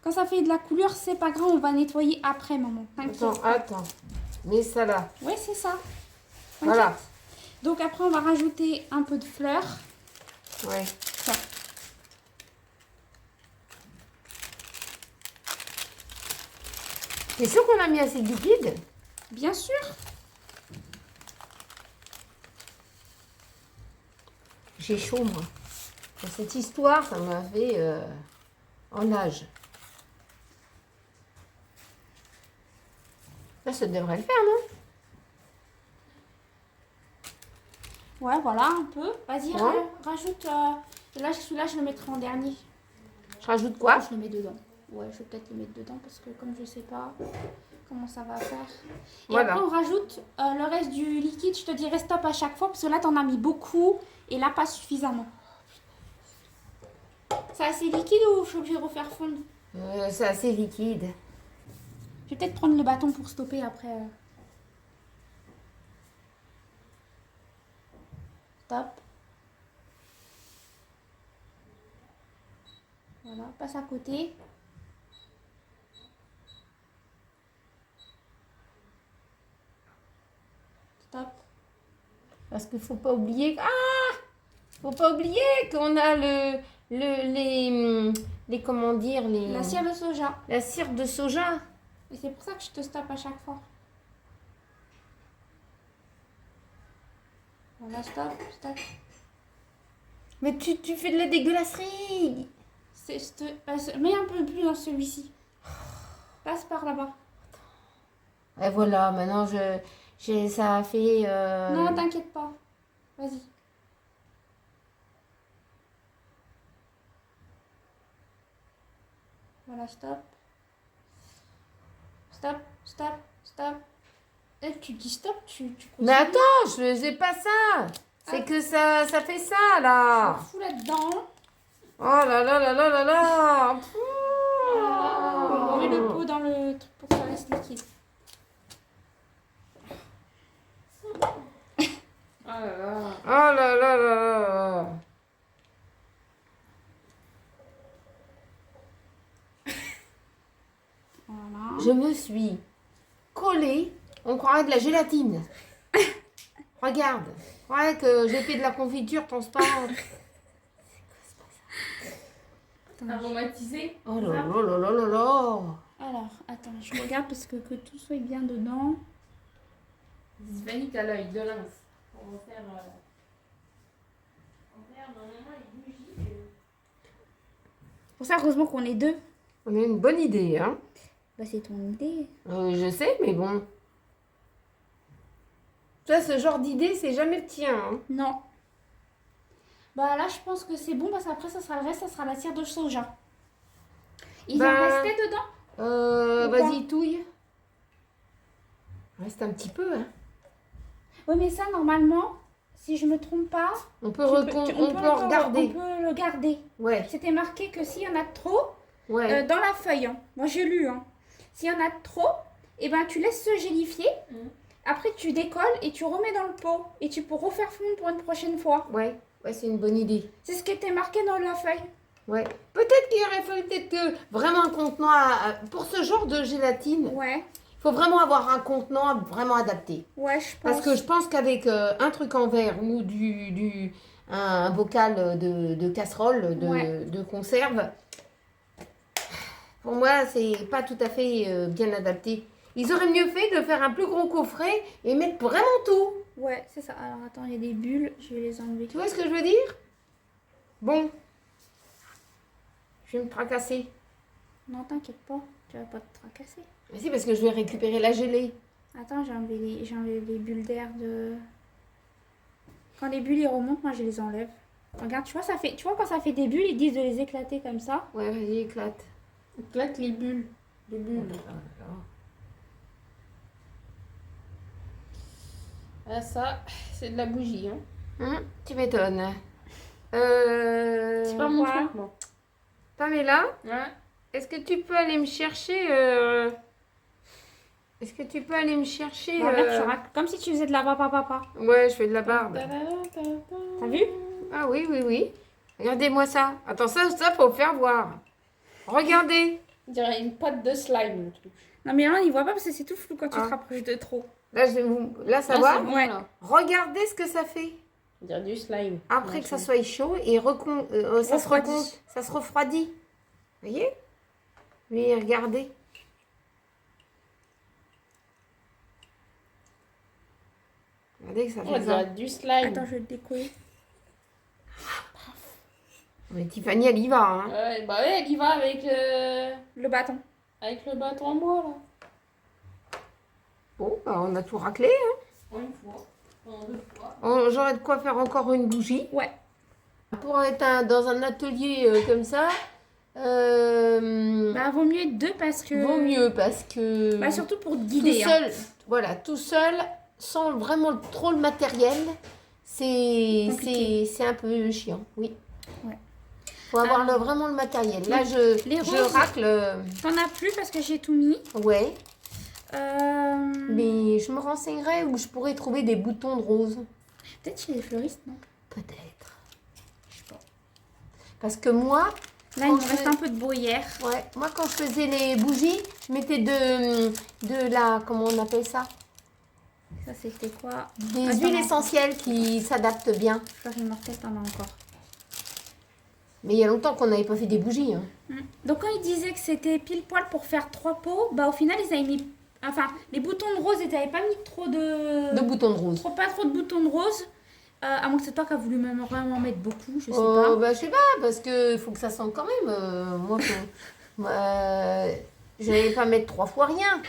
Quand ça fait de la couleur, c'est pas grave, on va nettoyer après, maman. T'inquiète. Attends. Mets ça là. Ouais, c'est ça. T'inquiète. Voilà. Donc après, on va rajouter un peu de fleurs. Ouais. Ça. T'es sûr qu'on a mis assez de liquide? Bien sûr. J'ai chaud, moi. Cette histoire, ça m'a fait en nage. Là, ça devrait le faire, non? Ouais, voilà, un peu. Vas-y, Ouais. rajoute. Là, celui-là, je le mettrai en dernier. Je rajoute quoi? Je le mets dedans. Ouais, je vais peut-être le mettre dedans parce que comme je sais pas comment ça va faire. Et Voilà. après, on rajoute le reste du liquide. Je te dirai stop à chaque fois parce que là, t'en as mis beaucoup et là, pas suffisamment. C'est assez liquide ou je suis obligée de refaire fondre? C'est assez liquide. Je vais peut-être prendre le bâton pour stopper après. Stop. Voilà, passe à côté. Stop. Parce qu'il faut pas oublier. Ah! Faut pas oublier qu'on a les comment dire les. La cire de soja. La cire de soja. Et c'est pour ça que je te stoppe à chaque fois. Voilà, stop, stop. Mais tu fais de la dégueulasserie. Mets un peu plus dans celui-ci. Passe par là-bas. Et voilà, maintenant ça a fait. Non, t'inquiète pas. Vas-y. Voilà, stop. Stop, stop, stop. Et tu dis stop, tu continues. Mais attends, je faisais pas ça. C'est Ah. que ça fait ça là. Fous là-dedans. Oh là là là là là là. On met le pot dans le truc pour que ça reste liquide. là là. Oh là là là là. Voilà. Je me suis collée. On croirait de la gélatine. Regarde. On croirait que j'ai fait de la confiture transparente. Aromatisé. Oh là là là là là là. Alors, attends, je regarde parce que tout soit bien dedans. Vanille, t'as l'œil de lynx. On va faire. Normalement les bougies. Pour ça, heureusement qu'on est deux. On a une bonne idée, hein. Bah, c'est ton idée. Je sais, mais bon. Ça, ce genre d'idée, c'est jamais le tien, hein. Non. Bah là, je pense que c'est bon parce qu'après, ça sera le reste, ça sera la cire de soja. Il en restait dedans? Ou Vas-y, touille. Reste un petit peu, hein. Oui, mais ça, normalement, si je me trompe pas, On peut, on peut regarder. On peut le garder. Ouais, C'était marqué que s'il y en a trop, ouais. dans la feuille, hein. Moi j'ai lu, hein. S'il y en a trop, et ben tu laisses se gélifier. Après, tu décolles et tu remets dans le pot. Et tu peux refaire fondre pour une prochaine fois. Ouais, c'est une bonne idée. C'est ce qui était marqué dans la feuille. Ouais. Peut-être qu'il aurait fallu que vraiment un contenant pour ce genre de gélatine. Ouais, Il faut vraiment avoir un contenant vraiment adapté. ouais, je pense. Parce que je pense qu'avec un truc en verre ou un bocal de casserole, Ouais. de conserve, pour moi, c'est pas tout à fait bien adapté. Ils auraient mieux fait de faire un plus gros coffret et mettre vraiment tout. Ouais, c'est ça. Alors attends, il y a des bulles, je vais les enlever. Tu vois ce que je veux dire? Bon. Je vais me tracasser. Non, t'inquiète pas, tu vas pas te tracasser. Mais si, parce que je vais récupérer la gelée. Attends, j'ai enlevé les bulles d'air de... Quand les bulles ils remontent, moi je les enlève. Regarde, tu vois quand ça fait des bulles, ils disent de les éclater comme ça. Ouais, vas-y, éclate. Éclate les bulles. Les bulles. Ah, ça, c'est de la bougie. Hein. Tu m'étonnes. C'est pas mon Quoi truc, moi. Pamela, Ouais. est-ce que tu peux aller me chercher Est-ce que tu peux aller me chercher Bah, regarde, tu racles comme si tu faisais de la papa. Ouais, je fais de la barbe. T'as vu? Ah oui, oui, oui. Regardez-moi ça. Attends, ça, faut faire voir. Regardez. On dirait une pâte de slime, le truc. Non mais là, on y voit pas parce que c'est tout flou quand tu Ah. te rapproches de trop. Là, là ça Ah, va. c'est bon, Ouais. là. Regardez ce que ça fait. On dirait du slime. Après Ouais, que ça c'est- soit chaud et Refroidi. ça se refroidit. Vous voyez? Mais regardez. Regardez que ça On fait ça. dirait du slime. Attends, je vais le décoller. Mais Tiffany, elle y va. Hein. Ouais, bah ouais, elle y va avec Le bâton. le bâton en bois, là. Bon, bah, on a tout raclé. Hein. Pour une fois. En deux fois. J'aurais de quoi faire encore une bougie. Ouais. Pour être dans un atelier comme ça, Bah, vaut mieux être deux parce que... vaut mieux parce que Bah, surtout pour te tout guider. Hein. seul, voilà, tout seul, sans vraiment trop le matériel, Compliqué. c'est un peu chiant, oui. Ouais. Faut avoir vraiment le matériel. Là, les je roses. racle. T'en as plus parce que j'ai tout mis. Ouais, Euh... mais je me renseignerai où je pourrais trouver des boutons de rose. Peut-être chez les fleuristes, non? Peut-être. Je sais pas. Parce que moi, Là, il me reste un peu de bruyère. ouais, moi quand je faisais les bougies, je mettais de la, comment on appelle ça? Ça, c'était quoi? Des Attends. huiles essentielles qui s'adaptent bien. Fleurie mortelle, t'en as encore. Mais il y a longtemps qu'on n'avait pas fait des bougies. Hein. Donc, quand ils disaient que c'était pile poil pour faire 3 pots, bah, au final, ils avaient mis... Enfin, les boutons de rose, ils n'avaient pas mis trop de... De boutons de rose. Pas trop de boutons de rose. À moins que c'est toi qui as voulu même vraiment mettre beaucoup, je sais Oh, pas. bah, je sais pas, parce qu'il faut que ça sente quand même. Moi, je n'allais pas mettre 3 fois rien.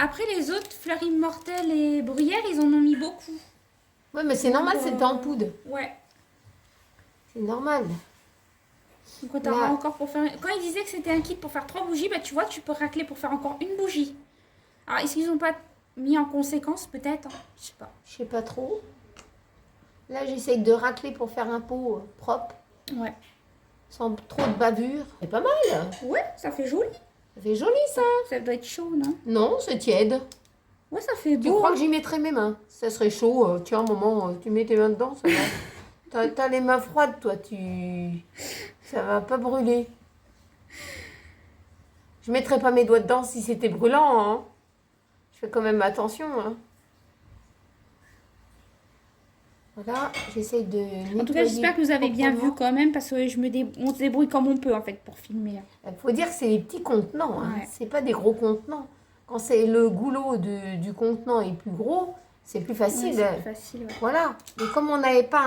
Après, les autres, fleuries mortelles et bruyères, ils en ont mis beaucoup. Ouais, mais c'est normal, c'était en poudre. Ouais. C'est normal. Donc, quand t'auras Là. encore pour faire... Quand ils disaient que c'était un kit pour faire 3 bougies, bah, tu vois, tu peux racler pour faire encore une bougie. Alors, est-ce qu'ils n'ont pas mis en conséquence, peut-être? Hein, je sais pas. Je sais pas trop. Là, j'essaye de racler pour faire un pot propre, Ouais. sans trop de bavure. C'est pas mal. Ouais, ça fait joli. Ça fait joli, ça. Ça doit être chaud, non? Non, c'est tiède. Ouais, ça fait Tu beau. crois que j'y mettrais mes mains? Ça serait chaud. Tiens, un moment, tu mets tes mains dedans, ça va. T'as les mains froides, toi. Ça va pas brûler. Je mettrais pas mes doigts dedans si c'était brûlant, hein. Je fais quand même attention, hein. Voilà, j'essaye de nettoyer. En tout cas, j'espère que vous avez bien vu proprement. quand même, parce que on se débrouille comme on peut, en fait, pour filmer. Il faut dire que c'est les petits contenants, hein. Ouais. C'est pas des gros contenants. Quand c'est le goulot du contenant est plus gros, c'est plus facile. Ouais, c'est plus facile, ouais. Voilà. Mais comme on n'avait pas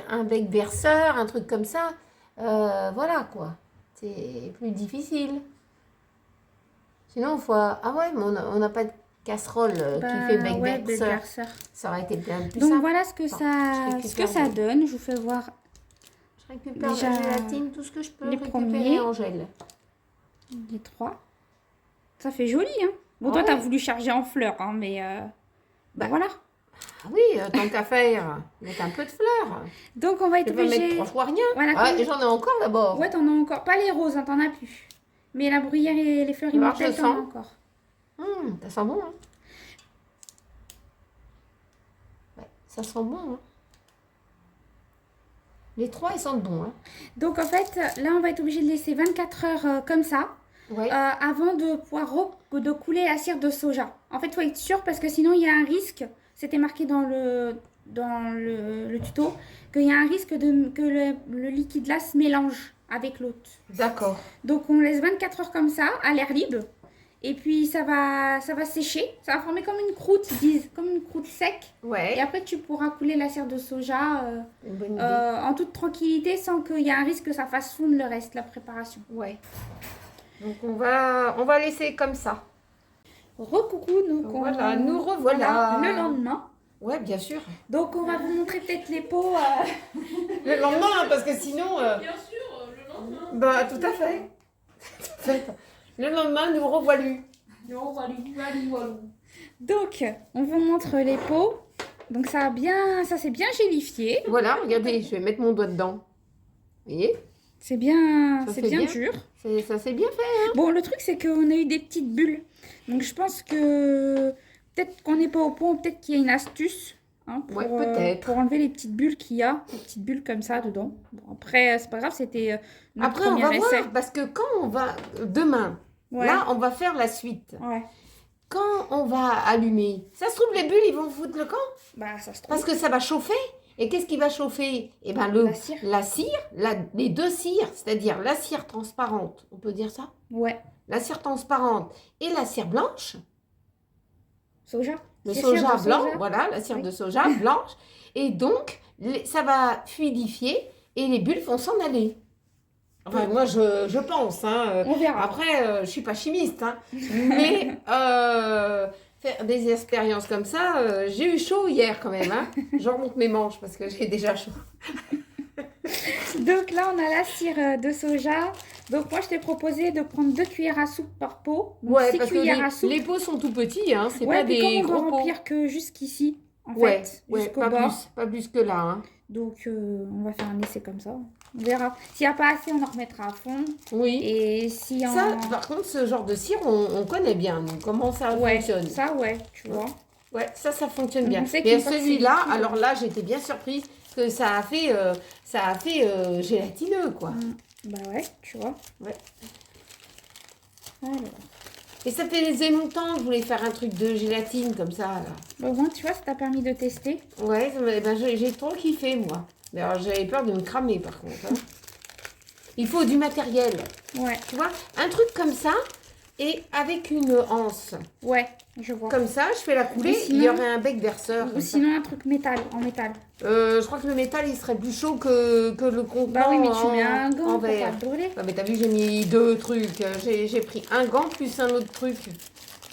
un bec berceur, un truc comme ça, voilà quoi. C'est plus difficile. Sinon, ah ouais, mais on n'a pas de casserole qui fait bec ouais, berceur. berceur. Ça aurait été bien plus Donc simple. voilà ce que ça donne. Je vous fais voir Je récupère déjà la gélatine, tout ce que je peux les récupérer premiers. en gel. les 3. Ça fait joli, hein. Bon, Ah toi, t'as ouais. voulu charger en fleurs, hein, mais bah voilà. Ah oui, tant qu'à faire, mettre un peu de fleurs. Donc on va Je être vais mettre obligé. 3 fois rien. Voilà, Ouais, comme- j'en ai encore d'abord. Ouais, t'en as encore. Pas les roses, hein, t'en as plus. Mais la bruyère et les fleurs Alors, immortelles, je t'en as sens. encore. Ça sent bon, hein. Ouais, ça sent bon, hein. Les 3, ils sentent bon, hein. Donc en fait, là, on va être obligé de laisser 24 heures comme ça. Ouais. Avant de pouvoir de couler la cire de soja. En fait, il faut être sûr parce que sinon, il y a un risque, c'était marqué dans le tuto, qu'il y a un risque que le liquide là se mélange avec l'autre. D'accord. Donc, on laisse 24 heures comme ça, à l'air libre. Et puis, ça va sécher. Ça va former comme une croûte, ils disent, comme une croûte sec. Et Ouais. après, tu pourras couler la cire de soja Une bonne idée. en toute tranquillité sans qu'il y ait un risque que ça fasse fondre le reste, la préparation. Ouais. Donc on va laisser comme ça. Recoucou, donc Voilà, nous revoilà. le lendemain. Ouais, bien sûr. Donc, on va vous montrer peut-être les pots. Le lendemain, hein, parce que sinon. Bien sûr, le lendemain. Bah, tout à fait. Tout à fait. Le lendemain, nous revoilù. Donc, on vous montre les pots. Donc, ça s'est bien gélifié. Voilà, regardez, je vais mettre mon doigt dedans. Vous voyez? C'est bien, Ça c'est fait bien bien. dur. Ça s'est bien fait. Bon, le truc, c'est qu'on a eu des petites bulles. Donc, je pense que peut-être qu'on n'est pas au point, peut-être qu'il y a une astuce. Hein, Ouais, peut-être. pour enlever les petites bulles qu'il y a. Les petites bulles comme ça dedans. Bon, après, c'est pas grave, c'était notre Après, on premier va essai. voir, parce que quand on va. Demain, Ouais. là, on va faire la suite. Ouais. Quand on va allumer, ça se trouve, les bulles, ils vont foutre le camp. Bah, ça se trouve. Parce que ça va chauffer. Et qu'est-ce qui va chauffer? Eh ben, La cire. les deux cires, c'est-à-dire la cire transparente, on peut dire ça? Ouais. La cire transparente et la cire blanche, Soja. le C'est soja cire de blanc, soja. voilà, la cire Oui. de soja blanche. Et donc, ça va fluidifier et les bulles vont s'en aller. Enfin, moi, je pense, hein. On verra. Après, je suis pas chimiste, hein. Mais faire des expériences comme ça, j'ai eu chaud hier quand même, hein. Je remonte mes manches parce que j'ai déjà chaud. Donc là, on a la cire de soja. Donc moi, je t'ai proposé de prendre 2 cuillères à soupe par pot. Donc Ouais, 6 parce que cuillères à soupe. les pots sont tout petits, hein. C'est Ouais, pas puis des comme on doit gros pots. remplir que jusqu'ici, en Ouais, fait, ouais, jusqu'au pas bord. pas plus que là, hein. Donc on va faire un essai comme ça. On verra. S'il n'y a pas assez, on en remettra à fond. Oui. Et si on... Ça, par contre, ce genre de cire, on connaît bien, nous, comment ça ouais, fonctionne. ça, ouais, tu vois. Ouais, ça fonctionne Donc, bien. on sait Mais qu'une fois que celui-là, c'est liquide- alors là, j'étais bien surprise que ça a fait gélatineux, quoi. Bah ouais, tu vois. Ouais. Alors, Et ça faisait longtemps que je voulais faire un truc de gélatine comme ça, là. bah, au moins, tu vois, ça t'a permis de tester. Ouais, j'ai trop kiffé, moi. Mais alors, j'avais peur de me cramer, par contre, hein. Il faut du matériel, Ouais, tu vois. Un truc comme ça, et avec une anse. ouais, je vois. Comme ça, je fais la coulée, Ou sinon- il y aurait un bec verseur. Ou comme ça. sinon, un truc en métal. Je crois que le métal, il serait plus chaud que le contenant Bah oui, mais tu mets un gant en pour pas verre. te brûler. Ah, mais t'as vu, j'ai mis 2 trucs. J'ai pris un gant plus un autre truc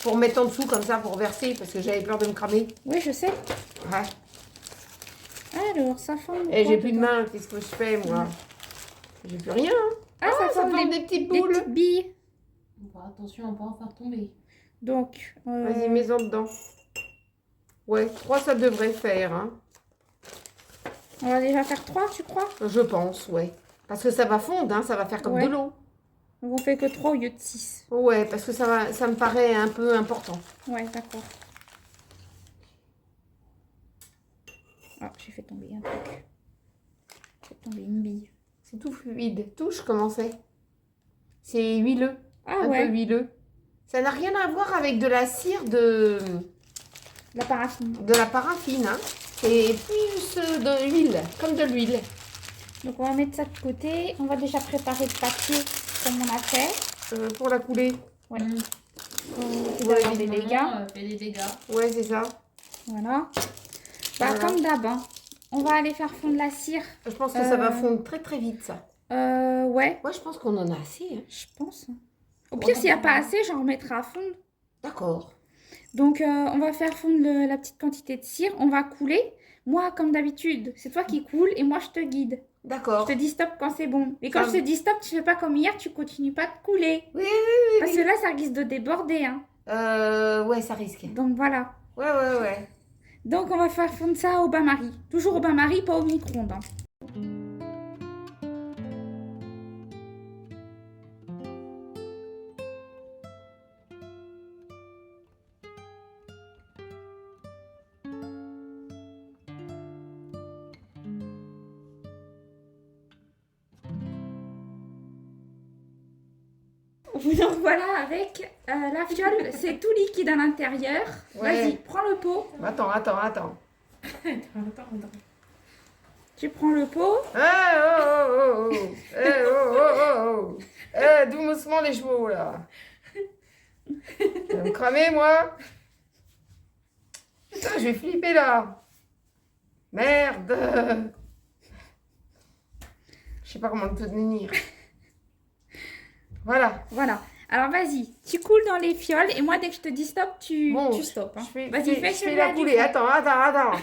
pour mettre en dessous comme ça, pour verser, parce que j'avais peur de me cramer. Oui, je sais. Ouais. Alors, ça forme. Et quoi j'ai plus de dedans main, qu'est-ce que je fais, moi? J'ai plus rien. Hein. Ah, ça forme des petites des boules. petites billes. Bon, attention à ne pas en faire tomber. Donc, Vas-y, mets-en dedans. Ouais, 3, ça devrait faire, hein. on va déjà faire 3, tu crois? Je pense, ouais. Parce que ça va fondre, hein, ça va faire comme Ouais. de l'eau. Donc, on fait que 3 au lieu de 6. Ouais, parce que ça me paraît un peu important. Ouais, d'accord. Ah, j'ai fait tomber un truc. J'ai fait tomber une bille. C'est tout fluide. Touche comment c'est? C'est huileux. Ah Un peu ouais, huileux. Ça n'a rien à voir avec de la cire de la paraffine. la paraffine. Hein. C'est plus de l'huile, comme de l'huile. Donc on va mettre ça de côté. On va déjà préparer le papier comme on a fait. Pour la couler. Ouais. Mmh. Pour Ouais, avoir des dégâts. Fait des dégâts. Ouais, c'est ça. Voilà. Bah, Voilà. comme d'hab, hein. On va aller faire fondre la cire. Je pense que ça va fondre très très vite, ça. Ouais, Moi, je pense qu'on en a assez. Hein. je pense. Au pire, s'il n'y a pas assez, j'en remettrai à fondre. D'accord. Donc, on va faire fondre la petite quantité de cire. On va couler. Moi, comme d'habitude, c'est toi qui coule et moi, je te guide. D'accord. Je te dis stop quand c'est bon. Et quand Ça je te dis stop, tu fais pas comme hier, tu continues pas de couler. Oui, Parce que là, ça risque de déborder. Hein. ouais, ça risque. Donc, voilà. Ouais. Donc, on va faire fondre ça au bain-marie. Toujours au bain-marie, pas au micro-ondes. Hein. Donc voilà, avec la fiole, c'est tout liquide à l'intérieur. Ouais. Vas-y, prends le pot. Attends. Attends. Tu prends le pot. Doucement les chevaux, là. Tu vas me cramer, moi. Putain, je vais flipper, là. Merde. Je sais pas comment te tenir. Voilà. Voilà. Alors vas-y, tu coules dans les fioles et moi dès que je te dis stop, tu stops. Hein. Vas-y, fais je fais celui-là la du couler. fond. Attends.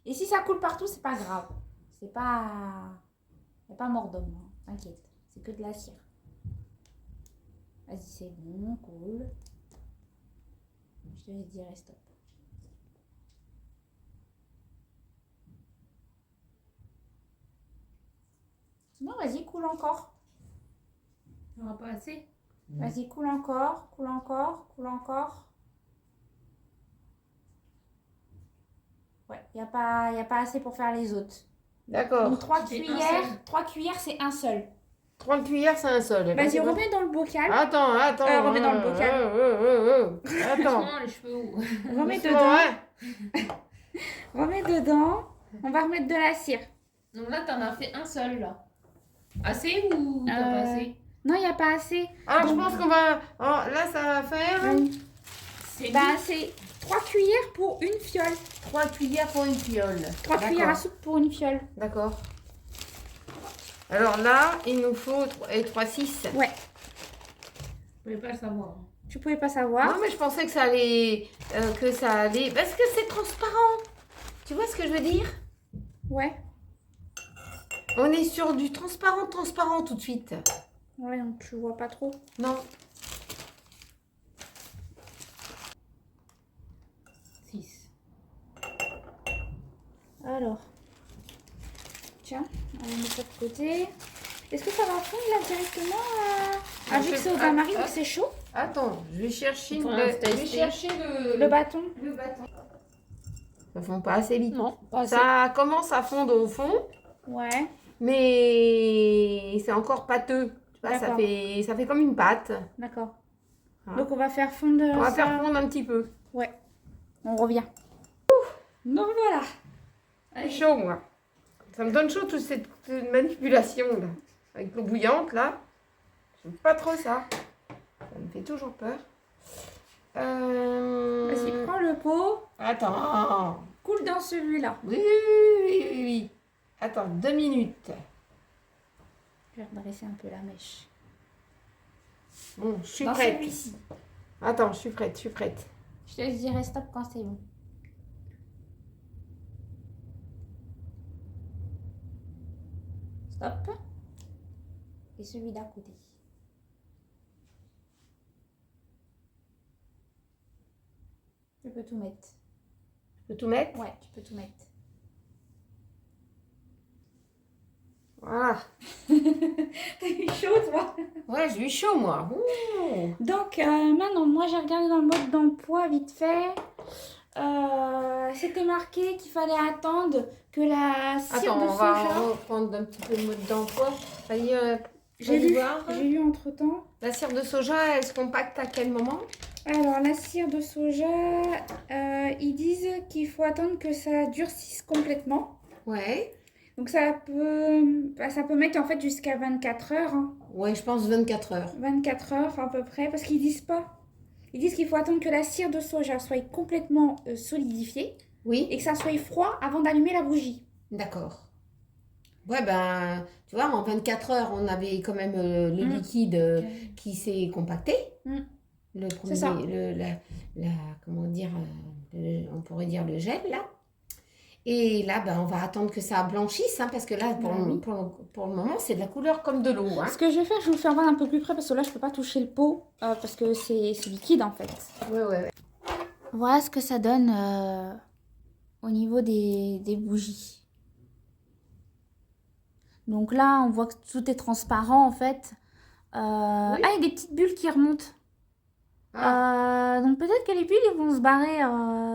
Et si ça coule partout, c'est pas grave. C'est pas... Y a pas mort d'homme, hein. T'inquiète. C'est que de la cire. Vas-y, c'est bon, cool. Je te dirai stop. Non, vas-y, coule encore. On n'aura pas assez. Vas-y, coule encore, coule encore, coule encore. Ouais, y a pas assez pour faire les autres. D'accord. Donc 3 C'est un cuillères, seul. 3 cuillères, c'est un seul. 30 cuillères, c'est un seul. Vas-y, remets dans le bocal. Attends. remets dans le bocal. Attends. Non, les cheveux hauts. Remets Doucement, dedans. ouais. Remets dedans. On va remettre de la cire. Donc là, t'en as fait un seul, là. Assez ou t'as pas assez? Non, il n'y a pas assez. Alors, je Donc, pense qu'on va... Oh, là, ça va faire... C'est bah, c'est 3 cuillères pour une fiole. 3 cuillères pour une fiole. 3 cuillères à soupe pour une fiole. D'accord. Alors là, il nous faut 3, 6. Ouais, Je pouvais pas le savoir. tu pouvais pas savoir. Non, mais je pensais que ça allait... Parce que c'est transparent. Tu vois ce que je veux dire? Ouais. On est sur du transparent tout de suite. Ouais, donc tu vois pas trop. Non. 6. Alors. Tiens, on va mettre ça de côté. Est-ce que ça va fondre là directement vu que c'est au bain-marie, donc c'est chaud? Attends, je vais chercher, Faut je vais tester. chercher Le bâton. le bâton. Ça fond pas assez vite. Non, pas assez. Ça commence à fondre au fond, Ouais, mais c'est encore pâteux. Tu vois, D'accord. ça fait comme une pâte. d'accord. Ah. Donc on va faire fondre On va ça. faire fondre un petit peu. Ouais, on revient. Donc voilà. C'est chaud, moi. Ça me donne chaud toute cette manipulation là. Avec l'eau bouillante là. J'aime pas trop ça. Ça me fait toujours peur. Vas-y, prends le pot. Attends. Coule dans celui-là. Oui. Attends, 2 minutes. Je vais redresser un peu la mèche. Bon, je suis Dans prête. celui-ci. Attends, je suis prête. Je te dirai stop quand c'est bon. Stop. Et celui d'à côté. Tu peux tout mettre. Je peux tout mettre? Ouais, tu peux tout mettre. Voilà. T'as eu chaud, toi? Ouais, j'ai eu chaud, moi. Ouh. Donc, maintenant, moi, j'ai regardé dans le mode d'emploi vite fait. c'était marqué qu'il fallait attendre que la cire Attends, de on va soja... reprendre un petit peu le mode d'emploi. Vas-y, J'ai vas-y lu, voir. j'ai lu entre-temps. La cire de soja, elle se compacte à quel moment? Alors, la cire de soja, ils disent qu'il faut attendre que ça durcisse complètement. Ouais. Donc, ça peut mettre en fait jusqu'à 24 heures. Hein. Ouais, je pense 24 heures. 24 heures à peu près, parce qu'ils disent pas. Ils disent qu'il faut attendre que la cire de soja soit complètement solidifiée Oui, et que ça soit froid avant d'allumer la bougie. d'accord. Ouais, ben, tu vois, en 24 heures, on avait quand même le Mm. liquide qui s'est compacté. Mm. Le premier, C'est ça. comment dire, on pourrait dire le gel, là. Et là, ben, on va attendre que ça blanchisse, hein, parce que là, Ah oui. pour le moment, c'est de la couleur comme de l'eau. Hein. Ce que je vais faire, je vais vous faire voir un peu plus près parce que là, je peux pas toucher le pot parce que c'est liquide en fait. Ouais. Voilà ce que ça donne au niveau des bougies. Donc là, on voit que tout est transparent en fait. Oui. Ah, il y a des petites bulles qui remontent. Ah. Donc peut-être que les bulles ils vont se barrer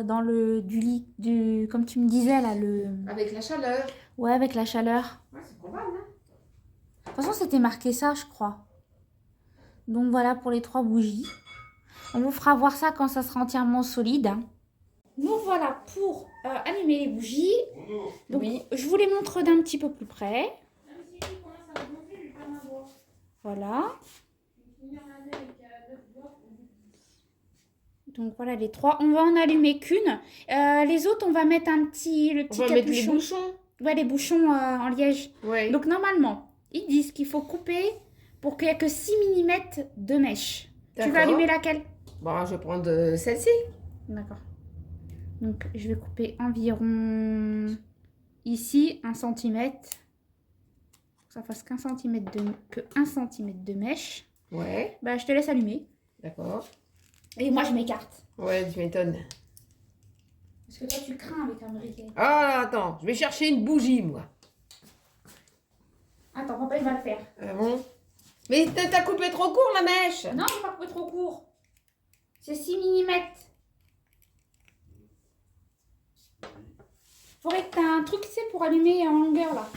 dans le comme tu me disais là Avec la chaleur. ouais, avec la chaleur. Ouais, c'est probable. Hein. De toute façon, c'était marqué ça, je crois. Donc voilà pour les 3 bougies. On vous fera voir ça quand ça sera entièrement solide. Nous voilà pour allumer les bougies. Donc Oui. je vous les montre d'un petit peu plus près. Voilà. Donc voilà les 3. On va en allumer qu'une. Les autres, on va mettre le On petit va mettre les capuchon. bouchons. Ouais, les bouchons en liège. Ouais. Donc normalement, ils disent qu'il faut couper pour qu'il n'y ait que 6 mm de mèche. Tu vas D'accord. allumer laquelle? Bon, je vais prendre celle-ci. D'accord. Donc je vais couper environ ici 1 cm. Ça fasse qu'un centimètre que 1 cm de mèche. Ouais. Bah je te laisse allumer. D'accord. Et moi je m'écarte. Ouais, tu m'étonnes. Parce que toi tu crains avec un briquet. Ah, attends, je vais chercher une bougie, moi. Attends, papa il va le faire. Ah bon? Mais t'as coupé trop court, la mèche. Non, j'ai pas coupé trop court. C'est 6 mm. Faudrait que t'aies un truc, tu sais, pour allumer en longueur là.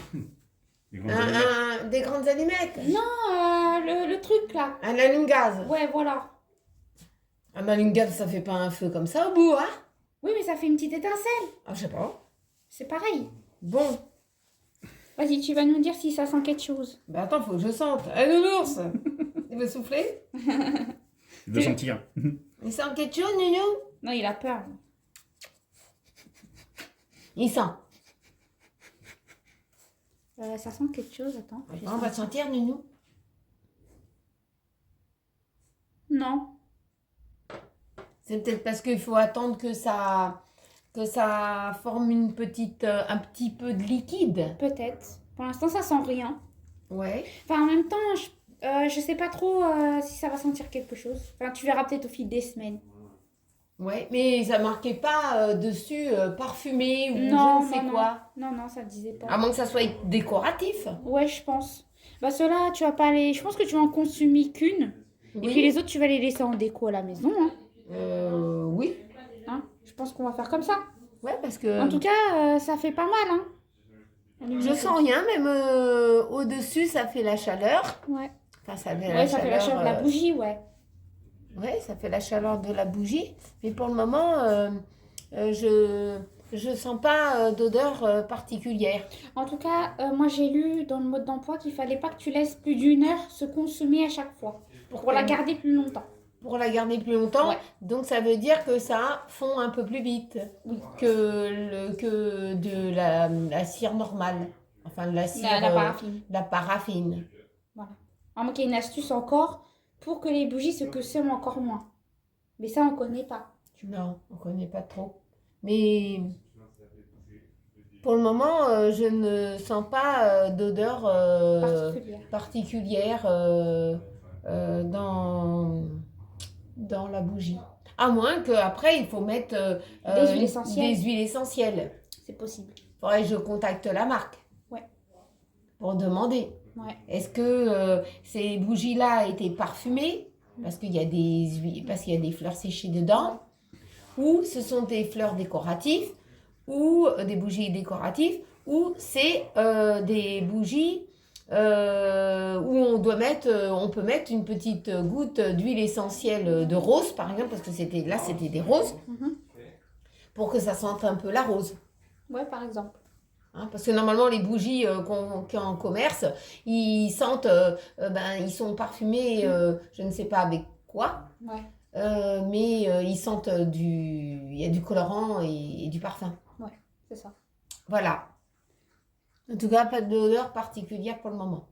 Des grandes allumettes. Des grandes allumettes. Non, le truc là. Un allume-gaz. Ouais, voilà. Un allume-gaz, ça fait pas un feu comme ça au bout, hein? Oui, mais ça fait une petite étincelle. Ah, je sais pas. C'est pareil. Bon, Vas-y, tu vas nous dire si ça sent quelque chose. bah attends, faut que je sente. Nounours, il veut souffler? Il doit sentir. Il sent quelque chose, Nounou? Non, il a peur. Il sent. Ça sent quelque chose, attends. Attends, on va sentir, Nounou. Non. C'est peut-être parce qu'il faut attendre que ça forme une petite, un petit peu de liquide. Peut-être. Pour l'instant, ça sent rien. Ouais. Enfin, en même temps, je sais pas trop si ça va sentir quelque chose. Enfin, tu verras peut-être au fil des semaines. Ouais, mais ça marquait pas dessus parfumé ou Non, je ne sais non, quoi. Non, ça disait pas. À moins que ça soit décoratif. Ouais, je pense. Bah, ceux-là, tu vas pas les... Je pense que tu vas en consommer qu'une. Oui. Et puis les autres, tu vas les laisser en déco à la maison. Hein. Oui. Hein, je pense qu'on va faire comme ça. Ouais, parce que En tout cas, ça fait pas mal. Hein. je sens rien, même au-dessus, ça fait la chaleur. Ouais. Enfin, ça fait Ouais, ça fait la chaleur de la bougie, ouais. Ouais, ça fait la chaleur de la bougie. Mais pour le moment, je sens pas d'odeur particulière. En tout cas, moi j'ai lu dans le mode d'emploi qu'il fallait pas que tu laisses plus d'une heure se consommer à chaque fois. Pour la garder plus longtemps. Pour la garder plus longtemps, Ouais. donc ça veut dire que ça fond un peu plus vite que de la cire normale. Enfin, de la cire, La paraffine. la paraffine. Voilà. Alors, qu'il y a une astuce encore pour que les bougies se consomment encore moins. Mais ça, on connaît pas. Non, on connaît pas trop. Mais pour le moment, je ne sens pas d'odeur particulière dans la bougie. À moins qu'après, il faut mettre des huiles essentielles. Des huiles essentielles. C'est possible. Faudrait que je contacte la marque. Ouais. Pour demander. Ouais. Est-ce que ces bougies-là étaient parfumées? Parce qu'il y a des fleurs séchées dedans. ou ce sont des fleurs décoratives, ou des bougies décoratives, ou c'est des bougies où on peut mettre une petite goutte d'huile essentielle de rose, par exemple, parce que c'était des roses, pour que ça sente un peu la rose. Ouais, par exemple. Hein, parce que normalement, les bougies qu'il y a en commerce, ils sentent, ils sont parfumés, je ne sais pas avec quoi, Ouais, mais ils sentent il y a du colorant et du parfum. c'est ça. Voilà. En tout cas, pas d'odeur particulière pour le moment.